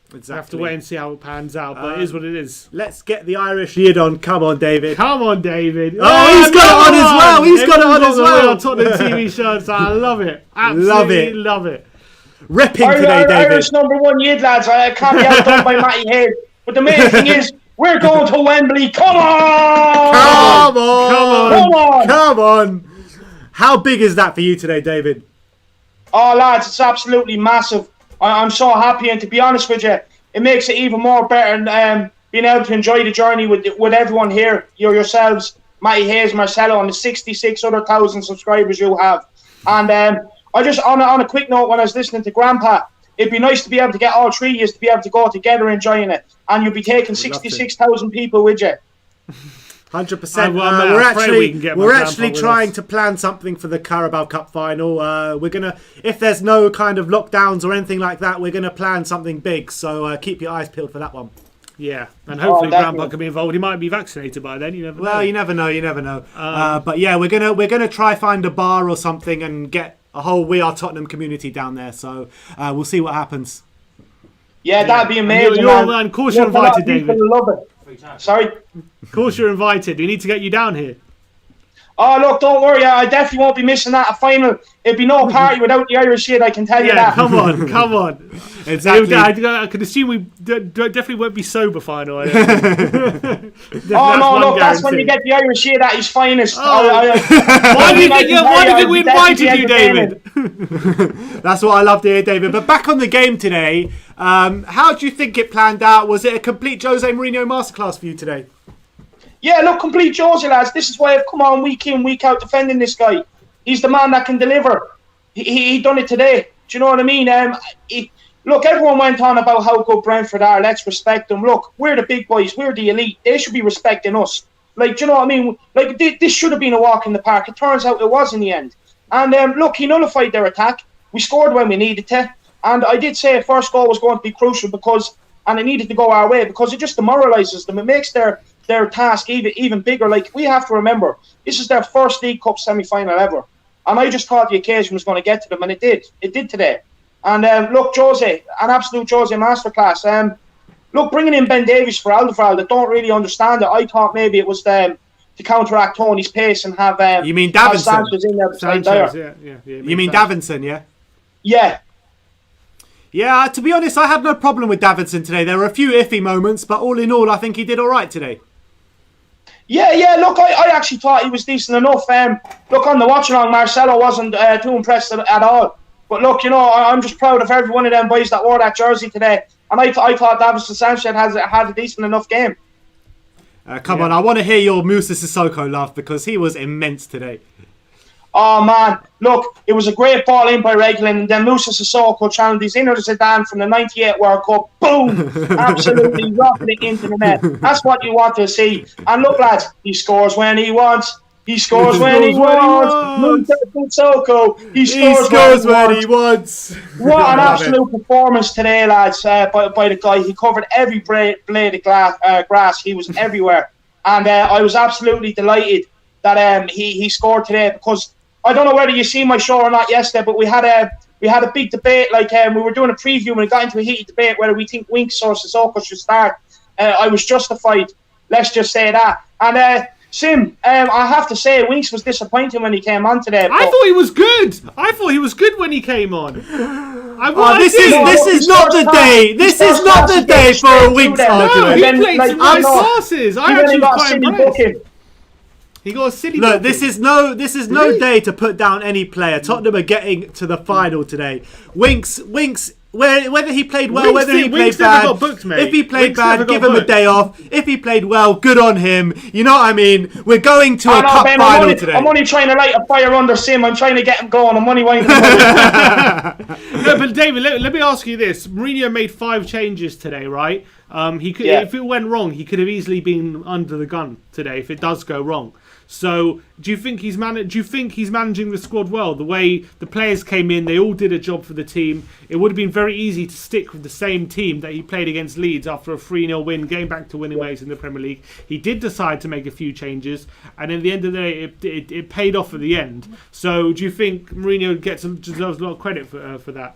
S2: We have to wait and see how it pans out, but it is what it is.
S1: Let's get the Irish lid on. Come on, David.
S2: Come on, David.
S1: Oh, he's got it on as well. He's got it on as well.
S2: On Tottenham TV shirts. I love it. Absolutely love it.
S1: Repping today, David.
S8: Irish #1 yid, lads. I can't be outdone by Matty Hayes. But the main thing is, we're going to Wembley. Come on!
S1: Come on! Come on! Come on! How big is that for you today, David?
S8: Oh, lads, it's absolutely massive. I'm so happy, and to be honest with you, it makes it even more better being able to enjoy the journey with everyone here, yourselves, Matty Hayes, Marcelo, and the 66 other thousand subscribers you have. And I just, on a quick note, when I was listening to Grandpa, it'd be nice to be able to get all three of you to be able to go together enjoying it, and you'll be taking 66,000 people with you.
S1: 100%. We're actually trying to plan something for the Carabao Cup final. We're gonna, if there's no kind of lockdowns or anything like that, we're gonna plan something big. So keep your eyes peeled for that one.
S2: Yeah, and hopefully Grandpa can be involved. He might be vaccinated by then. You never know.
S1: Well, you never know. You never know. But yeah, we're gonna try find a bar or something and get a whole We Are Tottenham community down there. So we'll see what happens.
S8: Yeah, that'd be amazing.
S2: And of course you're invited, David.
S8: Love it. Sorry?
S2: Of course you're invited. We need to get you down here.
S8: Oh, look, don't worry. I definitely won't be missing that. A final. It'd be no party without the Irish shit, I can tell you that.
S2: Come on.
S1: Exactly.
S2: I can assume we definitely won't be sober final.
S8: Oh, no, look, that's when you get the Irish shit at his finest.
S2: Why do you think we invited you, David?
S1: That's what I love to hear, David. But back on the game today, how do you think it planned out? Was it a complete Jose Mourinho masterclass for you today?
S8: Yeah, look, complete Jose, lads. This is why I've come on week in, week out defending this guy. He's the man that can deliver. He done it today. Do you know what I mean? Look, everyone went on about how good Brentford are. Let's respect them. Look, we're the big boys. We're the elite. They should be respecting us. Like, do you know what I mean? Like, this should have been a walk in the park. It turns out it was in the end. And look, he nullified their attack. We scored when we needed to. And I did say first goal was going to be crucial and it needed to go our way because it just demoralises them. It makes their task even bigger. Like, we have to remember, this is their first League Cup semi-final ever. And I just thought the occasion was going to get to them, and it did. It did today. And look, Jose, an absolute Jose masterclass. Look, bringing in Ben Davies for Alderweireld, that don't really understand it. I thought maybe it was to counteract Tony's pace and have
S1: you mean Davinson?
S8: Sanchez in there beside there.
S1: Yeah, you mean Davinson, yeah?
S8: Yeah.
S1: Yeah, to be honest, I had no problem with Davinson today. There were a few iffy moments, but all in all, I think he did all right today.
S8: Yeah, look, I actually thought he was decent enough. Look, on the watch-along, Marcelo wasn't too impressed at all. But look, I'm just proud of every one of them boys that wore that jersey today. And I thought Davison Sanchez had a decent enough game.
S1: Come on, I want to hear your Musa Sissoko laugh because he was immense today.
S8: Oh man, look, it was a great ball in by Reguilon, and then Musa Sissoko challenged his inner Zidane from the '98 World Cup. Boom! Absolutely rocking it into the net. That's what you want to see. And look, lads, he scores when he wants. He scores when he wants. Musa Sissoko, he scores when he wants. What an absolute performance today, lads, by the guy. He covered every blade of grass. He was everywhere. And I was absolutely delighted that he scored today, because I don't know whether you see my show or not yesterday, but we had a big debate. Like we were doing a preview and we got into a heated debate whether we think Winks or Sissoko should start. I was justified. Let's just say that. And Sim, I have to say, Winks was disappointing when he came on today.
S2: I thought he was good. I thought he was good when he came on.
S1: This is not the day. This is not the day for a Winks argument.
S2: No, he played some nice passes. I actually was quite impressed. He got a silly.
S1: Look, this is no day to put down any player. Tottenham are getting to the final today. Winks. Whether he played well, whether he played bad. If he played bad, give him a day off. If he played well, good on him. You know what I mean? We're going to a cup final today.
S8: I'm only trying to light a fire under Sim. I'm trying to get him going. I'm only waiting. No,
S2: but David, let me ask you this. Mourinho made 5 changes today, right? He could, if it went wrong, he could have easily been under the gun today if it does go wrong. So, do you think he's managing the squad well? The way the players came in, they all did a job for the team. It would have been very easy to stick with the same team that he played against Leeds after a 3-0 win, getting back to winning ways in the Premier League. He did decide to make a few changes, and at the end of the day, it paid off at the end. So, do you think Mourinho deserves a lot of credit for that?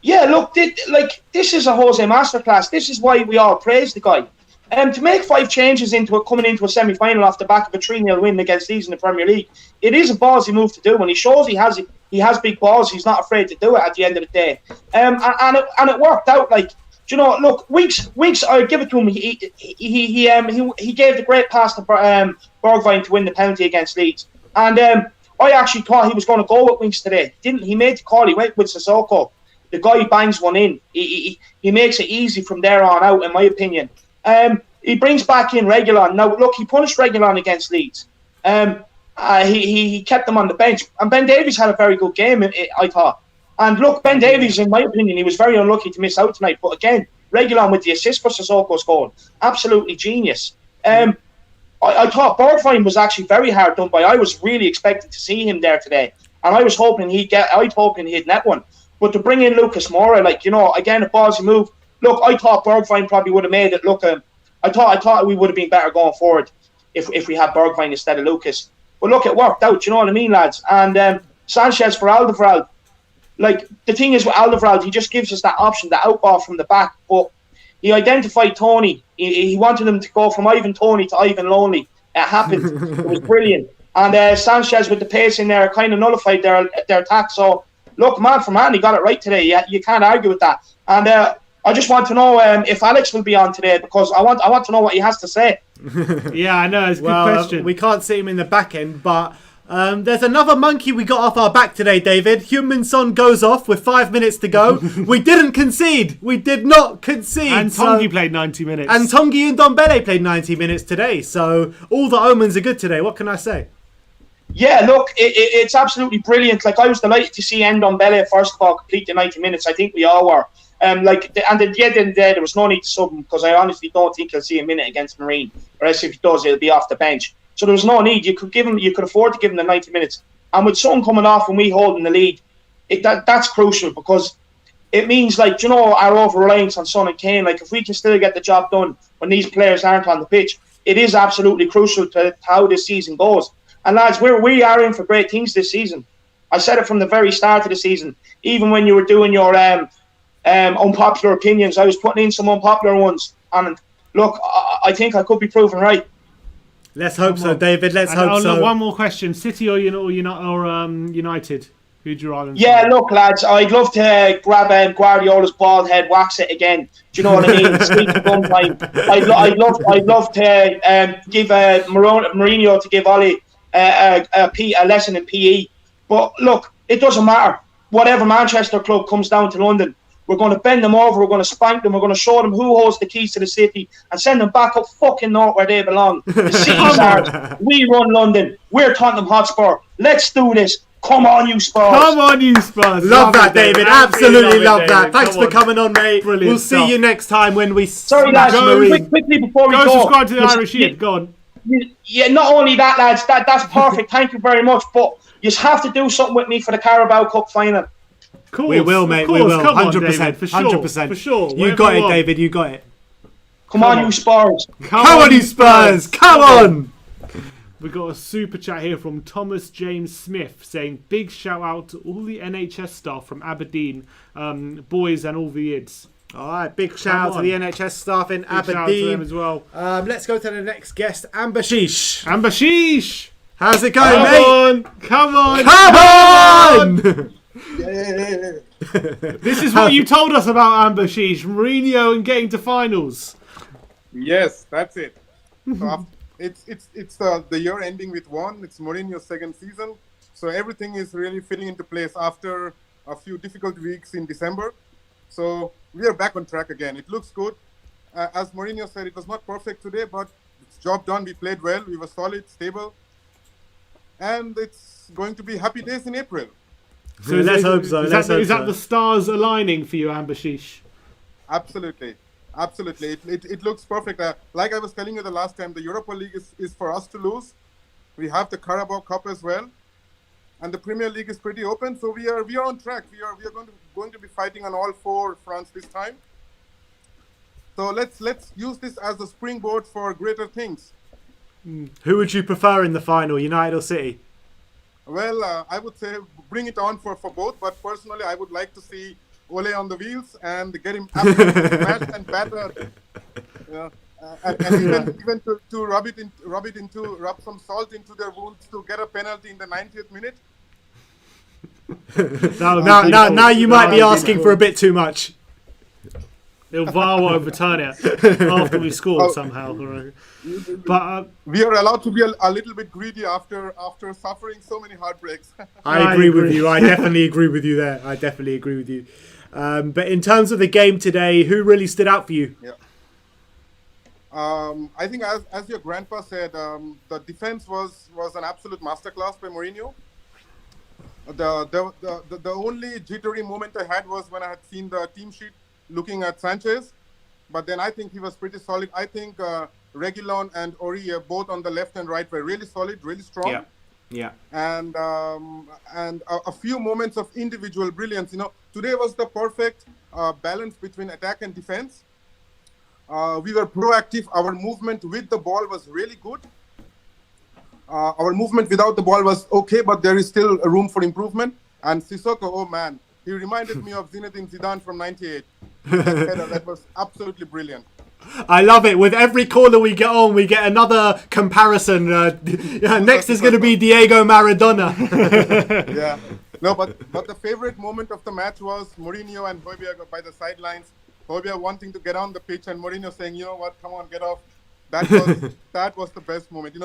S8: Yeah, look, this is a Jose masterclass. This is why we all praise the guy. To make 5 changes coming into a semi-final off the back of a 3-0 win against Leeds in the Premier League, it is a ballsy move to do. When he shows he has big balls, he's not afraid to do it at the end of the day. And it worked out. Like, look, Winks, I give it to him. He gave the great pass to Bergwijn to win the penalty against Leeds. And I actually thought he was going to go with Winks today. Didn't he? Made the call. He went with Sissoko. The guy bangs one in. He makes it easy from there on out, in my opinion. He brings back in Reguilon. Now, look, he punished Reguilon against Leeds. He kept them on the bench. And Ben Davies had a very good game, I thought. And look, Ben Davies, in my opinion, he was very unlucky to miss out tonight. But again, Reguilon with the assist for Sissoko's goal. Absolutely genius. I thought Bergwijn was actually very hard done by. I was really expecting to see him there today. And I was hoping he'd net one. But to bring in Lucas Moura, again, a ballsy move. Look, I thought Bergwijn probably would have made it look. I thought we would have been better going forward if we had Bergwijn instead of Lucas. But look, it worked out. You know what I mean, lads? And Sanchez for Alderweireld. Like, the thing is with Alderweireld, he just gives us that option, the out ball from the back. But he identified Tony. He wanted him to go from Ivan Toney to Ivan Lonely. It happened. It was brilliant. And Sanchez with the pace in there kind of nullified their attack. So look, man for man, he got it right today. You can't argue with that. And I just want to know if Alex will be on today, because I want to know what he has to say.
S2: Yeah, I know. It's a good question.
S1: We can't see him in the back end, but there's another monkey we got off our back today, David. Heung-min Son goes off with 5 minutes to go. We didn't concede. We did not concede.
S2: And Tongi played 90 minutes.
S1: And Tongi and Ndombele played 90 minutes today. So all the omens are good today. What can I say?
S8: Yeah, look, it's absolutely brilliant. Like, I was delighted to see Ndombele first of all complete the 90 minutes. I think we all were. And at the end of the day, there was no need to sub him, because I honestly don't think he'll see a minute against Marine. Or else if he does, he'll be off the bench. So there was no need. You could afford to give him the 90 minutes. And with Son coming off and we holding the lead, that's crucial, because it means, our over-reliance on Son and Kane. Like, if we can still get the job done when these players aren't on the pitch, it is absolutely crucial to how this season goes. And lads, we are in for great things this season. I said it from the very start of the season. Even when you were doing your unpopular opinions, I was putting in some unpopular ones. And look, I think I could be proven right.
S1: Let's hope so, David. Let's hope so.
S2: Look, one more question: City or United? Who'd you rather?
S8: Yeah, look, lads, I'd love to grab Guardiola's bald head, wax it again. Do you know what I mean? Sweet gun time. I'd love to give Mourinho to give Ollie a lesson in PE. But look, it doesn't matter. whatever Manchester club comes down to London, we're going to bend them over, we're going to spank them, we're going to show them who holds the keys to the city and send them back up fucking north where they belong. The city's ours. We run London. We're Tottenham Hotspur. Let's do this. Come on, you Spurs.
S2: Come on, you Spurs.
S1: Love that, David. Absolutely love that.
S2: David.
S1: Thanks for coming on, mate.
S2: Brilliant
S1: We'll see
S2: stuff.
S1: you next time when we
S8: Sorry, lads.
S1: Marine.
S8: Quickly before we
S2: Go
S8: go.
S2: subscribe to the Irish Sheep. Go on.
S8: Yeah, not only that, lads. That's perfect. Thank you very much. But you have to do something with me for the Carabao Cup final.
S2: Course,
S1: We will, mate. We will.
S2: Come on,
S1: 100%.
S2: David, for sure.
S1: 100%.
S2: For sure.
S1: You got it, David. You got it.
S8: Come on, you Spurs.
S1: Come on, you Spurs. Come on.
S2: We got a super chat here from Thomas James Smith saying, big shout out to all the NHS staff from Aberdeen, boys and all the ids.
S1: All right, big shout out to the NHS staff in
S2: Big shout out to
S1: Aberdeen
S2: them as well.
S1: Let's go to the next guest, Amber Sheesh.
S2: Amber Sheesh!
S1: How's it going,
S2: Come
S1: mate?
S2: on! Come on!
S1: Come on!
S2: This is what you told us about Amber Sheesh, Mourinho and getting to finals.
S9: Yes, that's it. So it's the year ending with one. It's Mourinho's second season, so everything is really fitting into place after a few difficult weeks in December. So we are back on track again. It looks good. As Mourinho said, it was not perfect today, but it's job done. We played well. We were solid, stable, and it's going to be happy days in April.
S1: So let's hope so.
S2: Is that the stars aligning for you, Amber Sheesh?
S9: Absolutely. Absolutely. It looks perfect. Like I was telling you the last time, the Europa League is for us to lose. We have the Carabao Cup as well. And the Premier League is pretty open. So we are on track. We are going to be fighting on all four fronts this time. So let's use this as a springboard for greater things.
S1: Who would you prefer in the final, United or City?
S9: Well, I would say bring it on for both. But personally, I would like to see Ole on the wheels and get him absolutely smashed and battered. And even to rub some salt into their wounds to get a penalty in the 90th minute.
S1: Now you might be asking for a bit too much.
S2: They'll VAR will overturn it after we score somehow. But
S9: we are allowed to be a little bit greedy after suffering so many heartbreaks.
S1: I agree with you. I definitely agree with you there. I definitely agree with you. But in terms of the game today, who really stood out for you?
S9: Yeah. I think as your grandpa said, the defense was an absolute masterclass by Mourinho. The only jittery moment I had was when I had seen the team sheet looking at Sanchez, but then I think he was pretty solid. I think Reguilon and Ori both on the left and right were really solid, really strong.
S1: Yeah.
S9: And a few moments of individual brilliance. Today was the perfect balance between attack and defense. We were proactive. Our movement with the ball was really good. Our movement without the ball was okay, but there is still room for improvement. And Sissoko, oh man, he reminded me of Zinedine Zidane from '98. That was absolutely brilliant.
S1: I love it. With every corner we get on, we get another comparison. Next is going to be Diego Maradona.
S9: Yeah. No, but the favorite moment of the match was Mourinho and Højbjerg by the sidelines. Højbjerg wanting to get on the pitch and Mourinho saying, you know what, come on, get off. That was the best moment.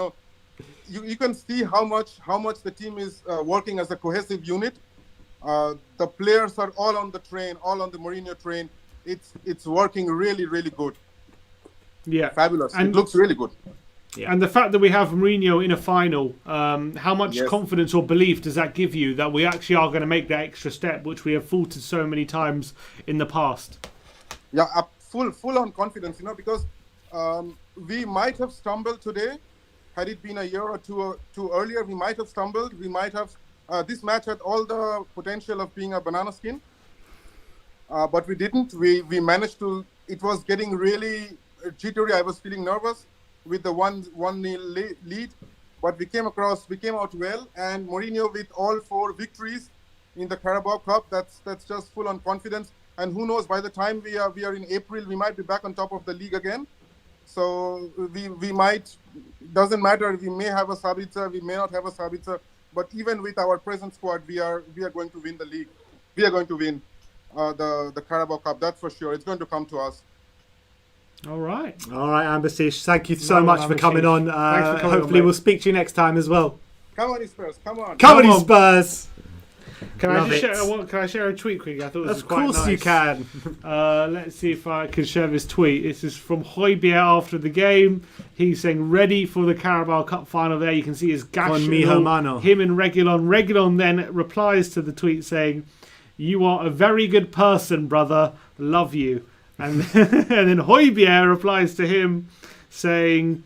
S9: You can see how much the team is working as a cohesive unit. The players are all on the train, all on the Mourinho train. It's working really, really good.
S2: Yeah,
S9: fabulous. And it looks really good.
S2: Yeah. And the fact that we have Mourinho in a final, how much confidence or belief does that give you that we actually are going to make that extra step, which we have faltered so many times in the past?
S9: Yeah, full on confidence, because we might have stumbled today. Had it been a year or two earlier, we might have stumbled. We might have. This match had all the potential of being a banana skin, but we didn't. We managed to. It was getting really jittery. I was feeling nervous with the 1-0 lead, but we came out well. And Mourinho with all 4 victories in the Carabao Cup. That's just full on confidence. And who knows? By the time we are in April, we might be back on top of the league again. So we might. Doesn't matter. We may have a Sabitzer. We may not have a Sabitzer. But even with our present squad, we are going to win the league. We are going to win the Carabao Cup. That's for sure. It's going to come to us.
S2: All right,
S1: Amber Sheesh. Thank you so much for coming on. Hopefully, we'll speak to you next time as well.
S9: Come on, Spurs. Come on.
S1: Come on, Spurs.
S2: Can
S1: Love
S2: I just
S1: it.
S2: share? Can I share a tweet quickly? I thought this was
S1: Of
S2: quite
S1: course
S2: nice.
S1: you can.
S2: Let's see if I can share this tweet. This is from Højbjerg after the game. He's saying, ready for the Carabao Cup final there. You can see his gash.
S1: Con mi hermano.
S2: Him and Reguilon. Reguilon then replies to the tweet saying, you are a very good person, brother. Love you. And, and then Højbjerg replies to him saying,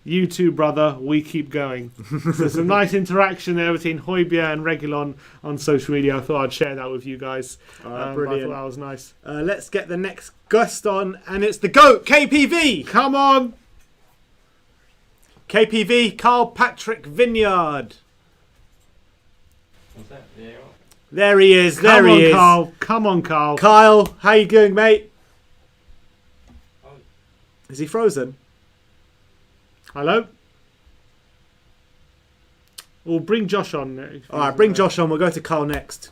S2: you too, brother. We keep going. So some nice interaction there between Højbjerg and Reguilon on social media. I thought I'd share that with you guys.
S1: Brilliant.
S2: I thought that was nice.
S1: Let's get the next guest on, and it's the GOAT, KPV.
S2: Come on.
S1: KPV, Carl Patrick Vineyard. There he is. There
S2: Come
S1: he
S2: on,
S1: is.
S2: Carl. Come on, Carl.
S1: Kyle, how you doing, mate? Is he frozen?
S2: Hello. We'll bring Josh on.
S1: All right, bring Josh on. We'll go to Carl next.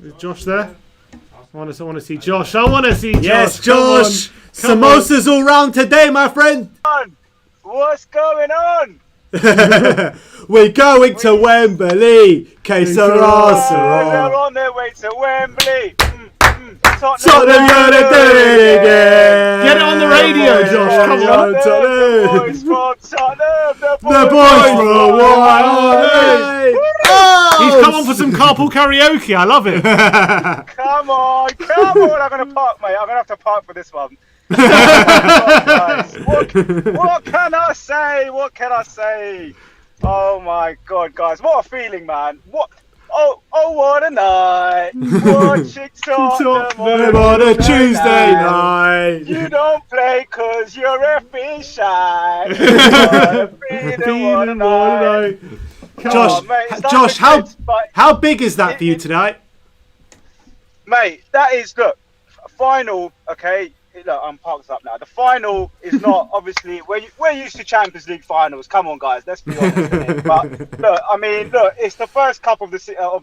S2: Is Josh there? I want to see Josh. I want to see Josh.
S1: Yes,
S2: Come on.
S1: Josh.
S2: Come
S1: Samosas all round today, my friend.
S10: What's going on?
S1: We're going to Wembley. Que sera,
S10: They're
S1: sera.
S10: on their way to Wembley.
S1: Tottenham gonna do it again.
S2: Get it on the radio, Josh. Come on.
S10: The boys from Tottenham.
S1: The boys from Wembley.
S2: He's come on for some carpool karaoke. I love it.
S10: Come on. I'm going to park, mate. I'm going to have to park for this one. What can I say? What can I say? Oh my God, guys! What a feeling, man! Oh, what a night! Watching Tottenham
S1: on a Tuesday night.
S10: You don't play 'cause you're effing shy. What a night.
S1: Josh,
S10: mate, it's
S1: Josh,
S10: like the kids, but
S1: how big is that for you tonight?
S10: mate, that is, look, final, okay, look, I'm parked up now. The final is not, obviously, we're used to Champions League finals. Come on, guys, let's be honest. Innit? But, look, I mean, look, it's the first cup of the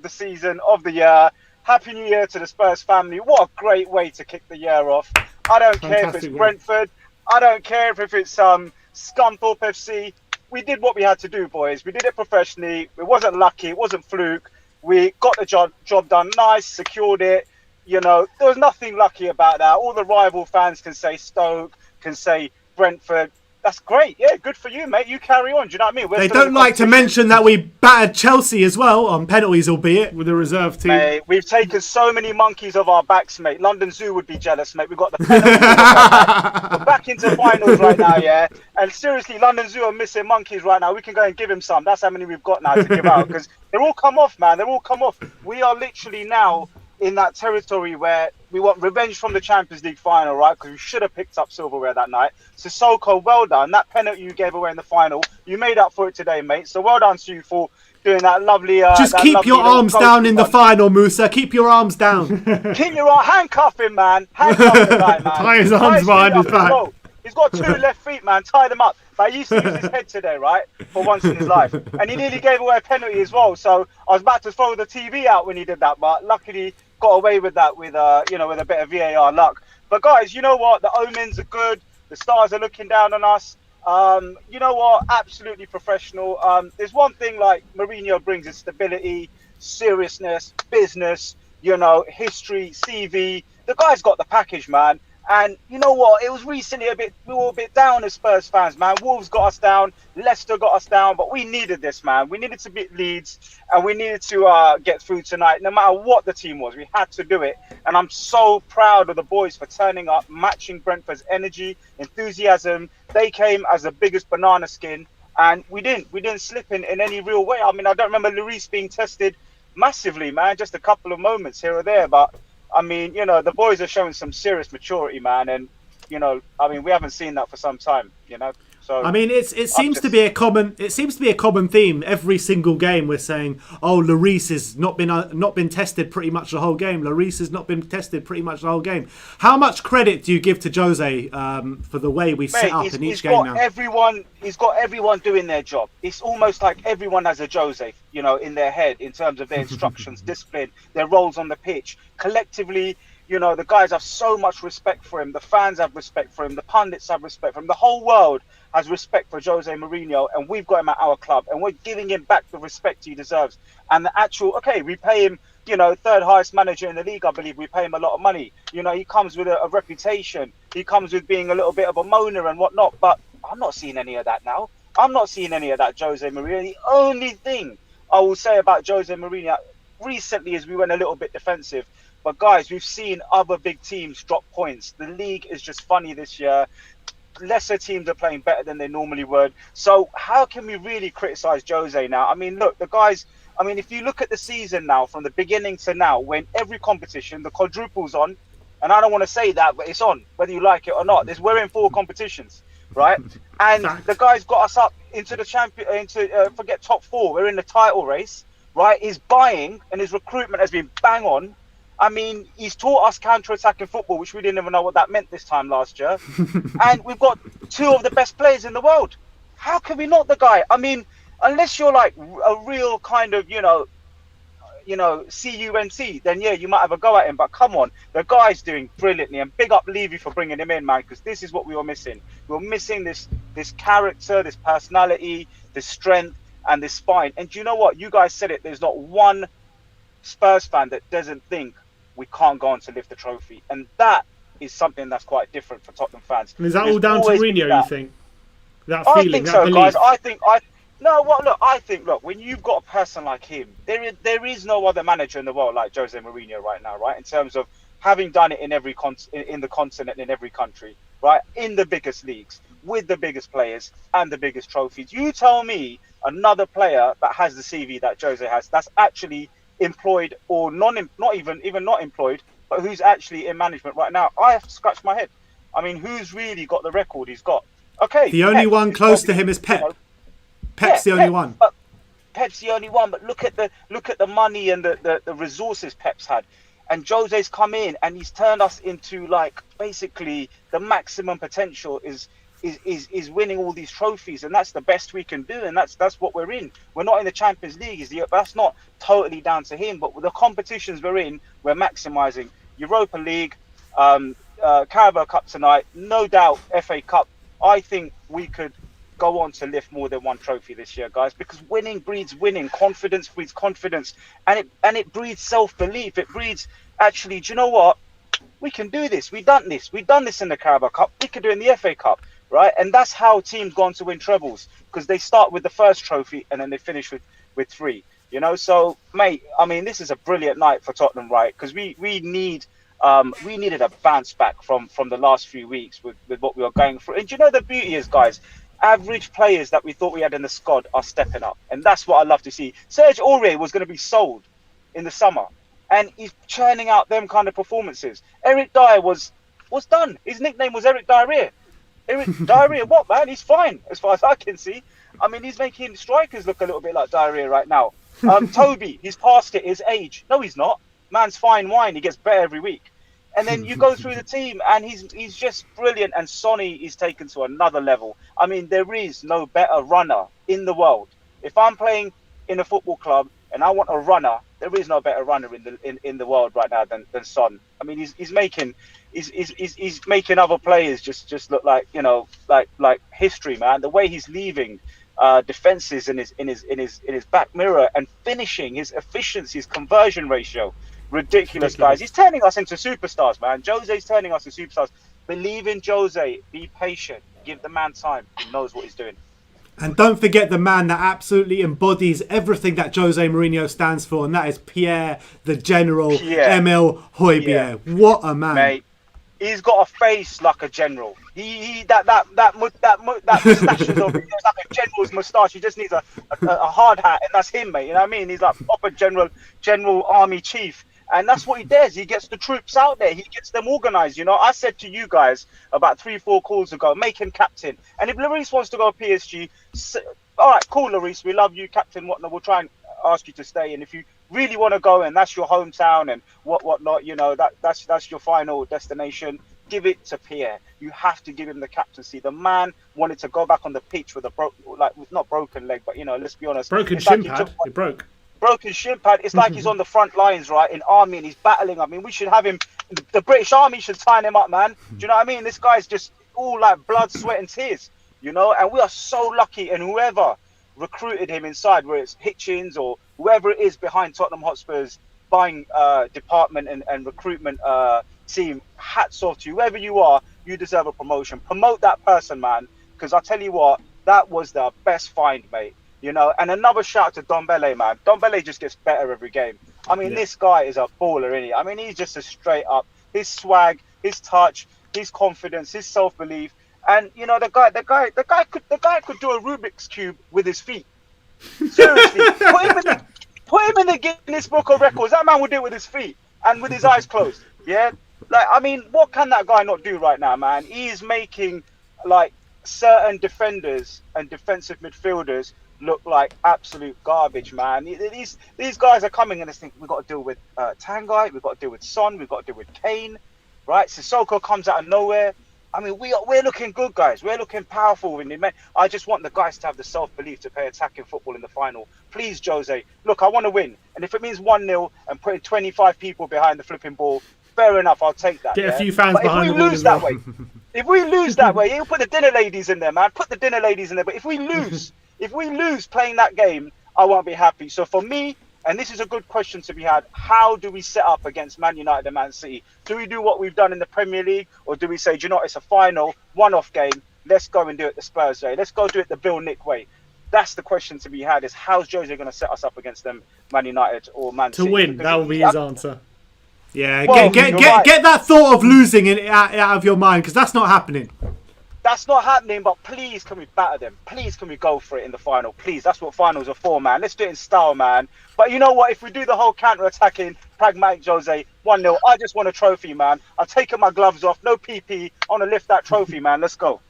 S10: season, of the year. Happy New Year to the Spurs family. What a great way to kick the year off. I don't care if it's Brentford. I don't care if it's Scunthorpe FC. We did what we had to do, boys. We did it professionally. It wasn't lucky. It wasn't fluke. We got the job done nice, secured it. You know, there was nothing lucky about that. All the rival fans can say Stoke, can say Brentford. That's great. Yeah, good for you, mate. You carry on. Do you know what I mean?
S1: They don't like to mention that we battered Chelsea as well, on penalties albeit.
S2: With the reserve team.
S10: Mate, we've taken so many monkeys off our backs, mate. London Zoo would be jealous, mate. We've got the penalties. We're back into finals right now, yeah? And seriously, London Zoo are missing monkeys right now. We can go and give him some. That's how many we've got now to give out. Because they're all come off, man. They're all come off. We are literally now in that territory where we want revenge from the Champions League final, right? Because we should have picked up silverware that night. So Soko, well done. That penalty you gave away in the final, you made up for it today, mate. So well done to you for doing that lovely...
S1: Just keep your arms down in the final, Musa. Keep your arms down.
S10: Keep your arm... Handcuff him, man. Handcuff the guy, man.
S2: Tie his arms behind his back.
S10: He's got two left feet, man. Tie them up. But he used to use his head today, right? For once in his life. And he nearly gave away a penalty as well. So I was about to throw the TV out when he did that. But luckily... got away with that with with a bit of VAR luck. But guys, you know what? The omens are good. The stars are looking down on us. You know what? Absolutely professional. There's one thing like Mourinho brings is stability, seriousness, business, history, CV. The guy's got the package, man. And you know what? It was recently we were a bit down as Spurs fans, man. Wolves got us down, Leicester got us down, but we needed this, man. We needed to beat Leeds, and we needed to get through tonight. No matter what the team was, we had to do it. And I'm so proud of the boys for turning up, matching Brentford's energy, enthusiasm. They came as the biggest banana skin, and we didn't slip in any real way. I mean, I don't remember Lloris being tested massively, man. Just a couple of moments here or there, but. I mean, the boys are showing some serious maturity, man, and I mean, we haven't seen that for some time, So
S1: I mean, it seems to be a common theme. Every single game, we're saying, "Oh, Lloris has not been tested pretty much the whole game. Lloris has not been tested pretty much the whole game." How much credit do you give to Jose for the way we set up in each game now?
S10: He's got everyone doing their job. It's almost like everyone has a Jose, in their head in terms of their instructions, discipline, their roles on the pitch. Collectively, You know, the guys have so much respect for him. The fans have respect for him. The pundits have respect for him. The whole world has respect for Jose Mourinho, and we've got him at our club, and we're giving him back the respect he deserves. And the actual, okay, we pay him, you know, third highest manager in the league, I believe. We pay him a lot of money. You know, he comes with a reputation. He comes with being a little bit of a moaner and whatnot. But I'm not seeing any of that now. I'm not seeing any of that Jose Mourinho. The only thing I will say about Jose Mourinho recently is we went a little bit defensive. But guys, we've seen other big teams drop points. The league is just funny this year. Lesser teams are playing better than they normally would. So how can we really criticize Jose now? I mean, look, the guys, I mean, if you look at the season now, from the beginning to now, when every competition, the quadruple's on, and I don't want to say that, but it's on, whether you like it or not. We're in 4 competitions, right? And the guys got us up into the forget top 4. We're in the title race, right? His buying and his recruitment has been bang on. I mean, he's taught us counter-attacking football, which we didn't even know what that meant this time last year. And we've got 2 of the best players in the world. How can we not the guy? I mean, unless you're like a real kind of, you know, CUNC, then yeah, you might have a go at him. But come on, the guy's doing brilliantly. And big up Levy for bringing him in, man, because this is what we were missing. We were missing this character, this personality, this strength, and this spine. And do you know what? You guys said it. There's not one Spurs fan that doesn't think we can't go on to lift the trophy, and that is something that's quite different for Tottenham fans.
S2: And is that all down to Mourinho, you think? That
S10: I
S2: feeling,
S10: think
S2: that
S10: so,
S2: belief?
S10: guys. I think, look, when you've got a person like him, there is no other manager in the world like Jose Mourinho right now, right? In terms of having done it in every in the continent, in every country, right? In the biggest leagues, with the biggest players and the biggest trophies. You tell me another player that has the CV that Jose has, that's actually employed or not even not employed, but who's actually in management right now. I have to scratch my head. I mean, who's really got the record he's got? Okay,
S1: the only one close to him is Pep. Pep's the only one.
S10: But Pep's the only one. But look at the money and the resources Pep's had, and Jose's come in and he's turned us into, like, basically the maximum potential is winning all these trophies, and that's the best we can do, and that's what we're in. We're not in the Champions League, that's not totally down to him, but with the competitions we're in, we're maximising. Europa League, Carabao Cup tonight, no doubt FA Cup. I think we could go on to lift more than one trophy this year, guys, because winning breeds winning, confidence breeds confidence, and it breeds self-belief. It breeds, actually, do you know what? We can do this. We've done this in the Carabao Cup. We can do it in the FA Cup. Right, and that's how teams go on to win trebles, because they start with the first trophy and then they finish with 3. You know, so mate, I mean, this is a brilliant night for Tottenham, right? Because we needed a bounce back from the last few weeks with what we were going through. And you know, the beauty is, guys, average players that we thought we had in the squad are stepping up, and that's what I love to see. Serge Aurier was going to be sold in the summer, and he's churning out them kind of performances. Eric Dyer was done. His nickname was Eric Diarrhea. Diarrhea, what, man? He's fine as far as I can see. I mean, he's making strikers look a little bit like diarrhea right now. Toby, he's past it, his age. No, he's not. Man's fine wine. He gets better every week. And then you go through the team, and he's just brilliant. And Sonny is taken to another level. I mean, there is no better runner in the world. If I'm playing in a football club and I want a runner, there is no better runner in the world right now than Son. I mean, he's making other players just look like, you know, like history, man. The way he's leaving defenses in his back mirror and finishing, his efficiency, his conversion ratio, ridiculous, guys. He's turning us into superstars, man. Jose's turning us into superstars. Believe in Jose. Be patient. Give the man time. He knows what he's doing.
S1: And don't forget the man that absolutely embodies everything that Jose Mourinho stands for, and that is Pierre the General, Emile Højbjerg. What a man.
S10: Mate, he's got a face like a general. That moustache is like a general's moustache. He just needs a hard hat, and that's him, mate. You know what I mean? He's like proper general army chief. And that's what he does. He gets the troops out there. He gets them organised. You know, I said to you guys about 3-4 calls ago, make him captain. And if Lloris wants to go to PSG, all right, cool, Lloris, we love you, captain, whatnot. We'll try and ask you to stay. And if you really want to go, and that's your hometown and whatnot, you know, that's your final destination, give it to Pierre. You have to give him the captaincy. The man wanted to go back on the pitch with a not broken leg, but, you know, let's be honest.
S2: Broken shin pad. It broke.
S10: broken shin pad. It's like he's on the front lines, right, in army, and he's battling. I mean, we should have him. The British Army should sign him up, man. Do you know what I mean? This guy's just all like blood, sweat, and tears, you know. And we are so lucky. And whoever recruited him inside, whether it's Hitchens or whoever it is behind Tottenham Hotspur's buying department and recruitment team, hats off to you. Whoever you are, you deserve a promotion. Promote that person, man. Because I tell you what, that was the best find, mate. You know, and another shout to Dombele, man. Dombele just gets better every game. I mean, this guy is a baller, isn't he? I mean, he's just a straight up. His swag, his touch, his confidence, his self belief, and you know, the guy could do a Rubik's cube with his feet. Seriously, put him in the Guinness Book of Records. That man would do it with his feet and with his eyes closed. Yeah, like I mean, what can that guy not do right now, man? He is making like certain defenders and defensive midfielders look like absolute garbage, man. These guys are coming and they think we've got to deal with Tanguy, we've got to deal with Son, we've got to deal with Kane, right? Sissoko comes out of nowhere. I mean, we're looking good, guys. We're looking powerful. I just want the guys to have the self-belief to play attacking football in the final. Please, Jose. Look, I want to win. And if it means 1-0 and putting 25 people behind the flipping ball, fair enough, I'll take that.
S2: Get a few fans behind the ball as well.
S10: If we lose that way, you put the dinner ladies in there, man. Put the dinner ladies in there. But if we lose playing that game, I won't be happy. So for me, and this is a good question to be had, how do we set up against Man United and Man City? Do we do what we've done in the Premier League? Or do we say, do you know what, it's a final, one-off game. Let's go and do it the Spurs way. Let's go do it the Bill Nick way. That's the question to be had, is how's Jose going to set us up against them, Man United or Man City?
S2: To win, that will be his answer.
S1: Yeah, well, get that thought of losing out of your mind, because that's not happening.
S10: That's not happening, but please can we batter them? Please can we go for it in the final? Please, that's what finals are for, man. Let's do it in style, man. But you know what? If we do the whole counter-attacking, pragmatic Jose, 1-0, I just want a trophy, man. I've taken my gloves off, no PP. I want to lift that trophy, man. Let's go.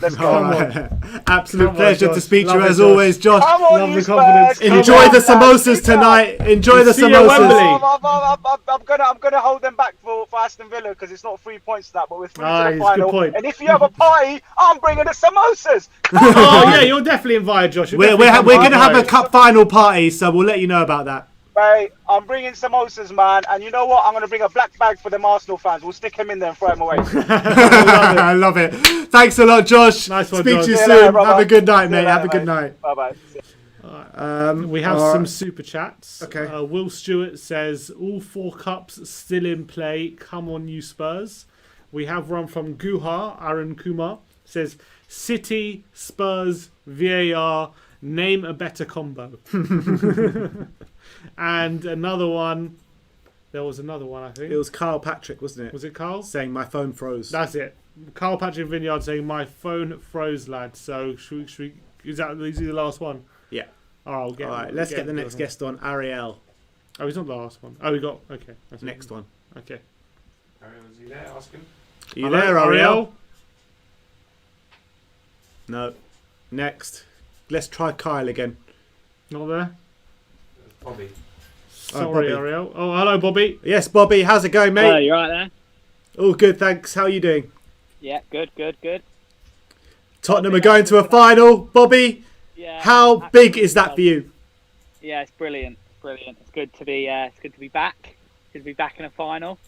S10: Let's go.
S1: Right. Absolute pleasure to speak to you as always, Josh.
S10: Come on,
S2: Love the confidence.
S1: Enjoy the samosas tonight. Enjoy the samosas.
S10: I'm gonna hold them back for Aston Villa because it's not 3 points to that, but we're through to the
S2: Good
S10: final.
S2: point.
S10: And if you have a party, I'm bringing the samosas.
S2: Oh yeah, you're definitely invited, Josh.
S1: We're gonna have a cup final party, so we'll let you know about that.
S10: Right, I'm bringing samosas, man, and you know what? I'm going to bring a black bag for them Arsenal fans. We'll stick him in there and throw him away.
S1: I love it. Thanks a lot, Josh.
S2: Nice one,
S1: Speak
S2: Josh.
S1: to you
S10: See you
S1: soon.
S10: later,
S1: Have a good night, mate.
S10: later,
S1: Have a good
S10: mate.
S1: night.
S10: Bye-bye.
S2: We have some super chats.
S1: Okay.
S2: Will Stewart says, all 4 cups still in play. Come on, you Spurs. We have one from Guha, Aaron Kumar. Says, City, Spurs, VAR, name a better combo. And another one. There was another one, I think.
S1: It was Carl Patrick, wasn't it?
S2: Was it Carl?
S1: Saying my phone froze.
S2: That's it. Carl Patrick Vineyard saying, my phone froze, lad. So, should we is he the last one?
S1: Yeah.
S2: All
S1: right, let's get the next guest on, Ariel.
S2: Oh, he's not the last one. Oh, we got... Okay. That's
S1: Next one.
S2: Okay.
S11: Ariel, is he there? Ask him.
S1: Are you there, Ariel? No. Next. Let's try Kyle again.
S2: Not there?
S11: Bobby.
S2: Sorry,
S1: Bobby.
S2: Ariel. Oh, hello, Bobby.
S1: Yes, Bobby. How's it going, mate?
S12: Hello, you right there?
S1: All good, thanks. How are you doing?
S12: Yeah, good.
S1: Tottenham are going to a final. Bobby,
S12: Yeah.
S1: how big is that for you?
S12: Yeah, it's brilliant. It's good to be. It's good to be back. Good to be back in a final.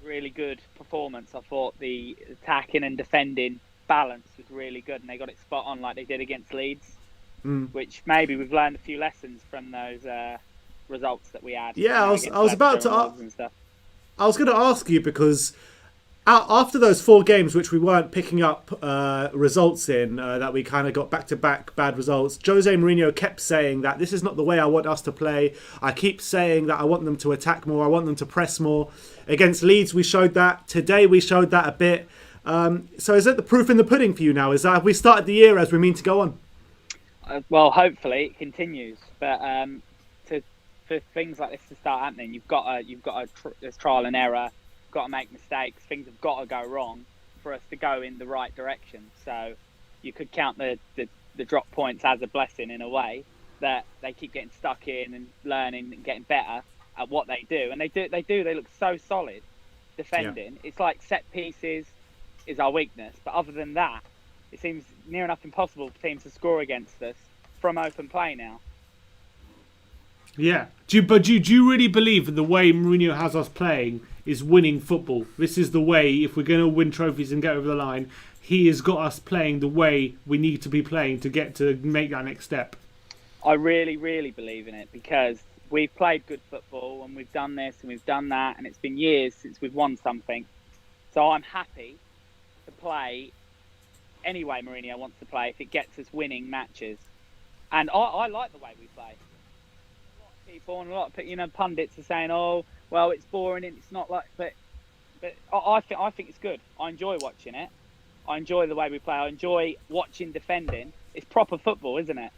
S12: Really good performance. I thought the attacking and defending balance was really good, and they got it spot on like they did against Leeds. Which maybe we've learned a few lessons from those results that we had.
S1: Yeah, I was about to. I was going to ask you because after those 4 games which we weren't picking up results in, that we kind of got back-to-back bad results, Jose Mourinho kept saying that this is not the way I want us to play. I keep saying that I want them to attack more, I want them to press more. Against Leeds we showed that. Today we showed that a bit. So is that the proof in the pudding for you now? Is that have we started the year as we mean to go on?
S12: Well, hopefully it continues, but for things like this to start happening, you've got there's trial and error. Got to make mistakes. Things have got to go wrong for us to go in the right direction. So you could count the drop points as a blessing in a way, that they keep getting stuck in and learning and getting better at what they do. And they look so solid defending. Yeah. It's like set pieces is our weakness, but other than that, it seems near enough impossible for teams to score against us from open play now.
S2: Yeah. Do you really believe that the way Mourinho has us playing is winning football? This is the way, if we're going to win trophies and get over the line, he has got us playing the way we need to be playing to make that next step.
S12: I really, really believe in it because we've played good football and we've done this and we've done that, and it's been years since we've won something. So I'm happy to play any way Mourinho wants to play if it gets us winning matches. And I like the way we play. A lot of people and a lot of pundits are saying, "Oh, well, it's boring and it's not like," but I think it's good. I enjoy watching it. I enjoy the way we play. I enjoy watching defending. It's proper football, isn't it?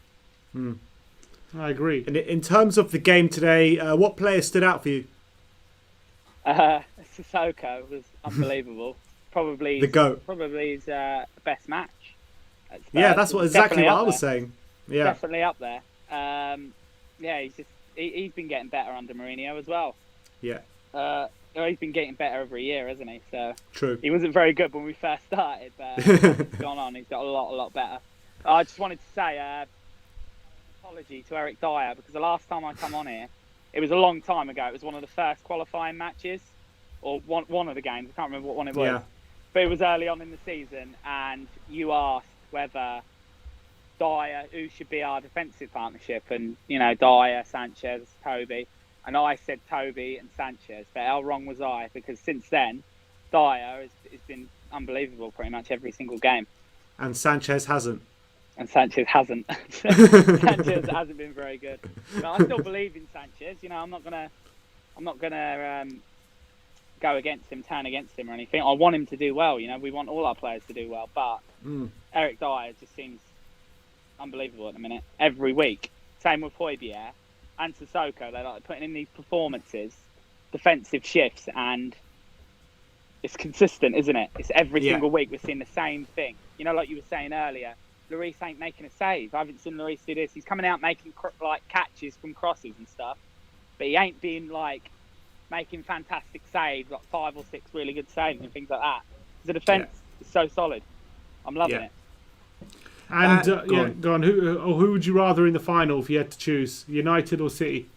S2: I agree.
S1: And in terms of the game today, what player stood out for you?
S12: Sissoko was unbelievable. Probably
S1: the GOAT.
S12: Probably his best match.
S1: Yeah, that's exactly what I was saying. Yeah,
S12: definitely up there. Yeah, he's been getting better under Mourinho as well.
S1: Yeah.
S12: He's been getting better every year, hasn't he? So
S1: true.
S12: He wasn't very good when we first started, but as he's gone on, he's got a lot better. I just wanted to say apology to Eric Dyer because the last time I come on here, it was a long time ago. It was one of the first qualifying matches, or one of the games. I can't remember what one it was.
S1: Yeah.
S12: But it was early on in the season, and you asked whether Dyer, who should be our defensive partnership, and Dyer, Sanchez, Toby, and I said Toby and Sanchez. But how wrong was I? Because since then, Dyer has been unbelievable pretty much every single game.
S1: And Sanchez hasn't.
S12: Sanchez hasn't been very good. But I still believe in Sanchez. I'm not gonna go against him, turn against him or anything. I want him to do well. We want all our players to do well. But Eric Dyer just seems unbelievable at the minute. Every week. Same with Højbjerg and Sissoko. They're like putting in these performances, defensive shifts, and it's consistent, isn't it? It's every single week we're seeing the same thing. Like you were saying earlier, Lloris ain't making a save. I haven't seen Lloris do this. He's coming out making catches from crosses and stuff, but he ain't been making fantastic saves, like 5 or 6 really good saves and things like that. The defence is so solid. I'm loving it.
S2: And go on. Who would you rather in the final if you had to choose, United or City?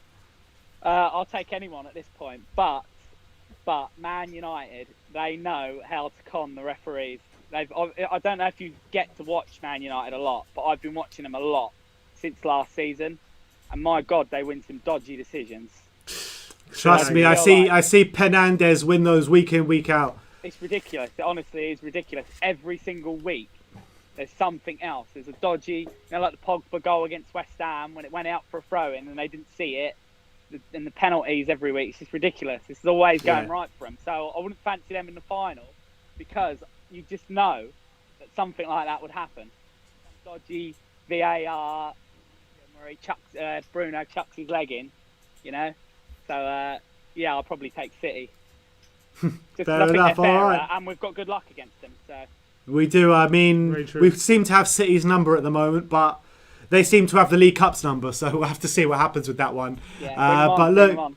S12: I'll take anyone at this point, but Man United, they know how to con the referees. I don't know if you get to watch Man United a lot, but I've been watching them a lot since last season, and my God, they win some dodgy decisions.
S1: Trust me, I see Penandes win those week in, week out.
S12: It's ridiculous. It honestly is ridiculous. Every single week, there's something else. There's a dodgy, like the Pogba goal against West Ham when it went out for a throw-in and they didn't see it. And the penalties every week, it's just ridiculous. It's always going right for them. So I wouldn't fancy them in the final because you just know that something like that would happen. Some dodgy VAR where Bruno chucks his leg in, So I'll probably take City. Just
S1: fair enough. All right.
S12: And we've got good luck against them. So
S1: we do. I mean, we seem to have City's number at the moment, but they seem to have the League Cup's number, so we'll have to see what happens with that one.
S12: Yeah,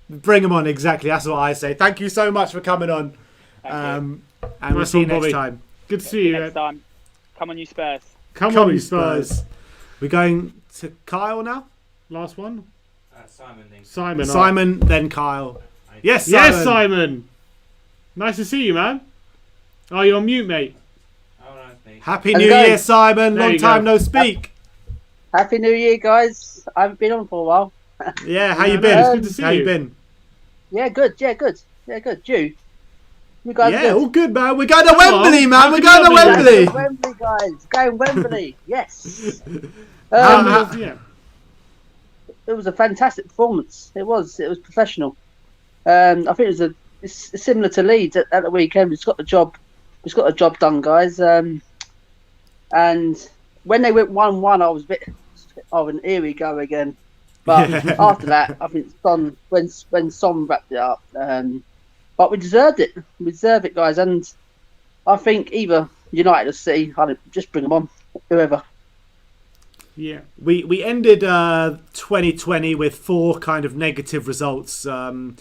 S1: bring them on, exactly. That's what I say. Thank you so much for coming on. And we'll see you next time.
S2: Good to see you.
S12: Next time. Come on, you Spurs.
S2: Come on, you Spurs.
S1: We're going to Kyle now?
S2: Last one?
S11: Simon.
S1: Simon, then Kyle. Yes, Simon.
S2: Yes, Simon. Nice to see you, man. Oh, you're on mute, mate.
S11: Oh, nice, mate.
S1: Happy New Year, Simon. Long time no speak.
S13: Happy New Year, guys. I haven't been on for a while.
S1: Yeah, how you been?
S2: It's good to see
S1: how you been?
S13: Yeah, good. Yeah, good. You guys
S1: yeah,
S13: good?
S1: All good, man. We're going to Wembley, man. We're going to Wembley.
S13: Wembley, guys. Going Wembley. Yes. It was a fantastic performance. It was professional. I think it's similar to Leeds at the weekend. We've got the job done, guys. And when they went 1-1, I was a bit, here we go again. But after that, I think Son, when Son wrapped it up, but we deserved it. We deserve it, guys. And I think either United or City, I'd just bring them on, whoever.
S1: Yeah, we ended 2020 with 4 kind of negative results, 2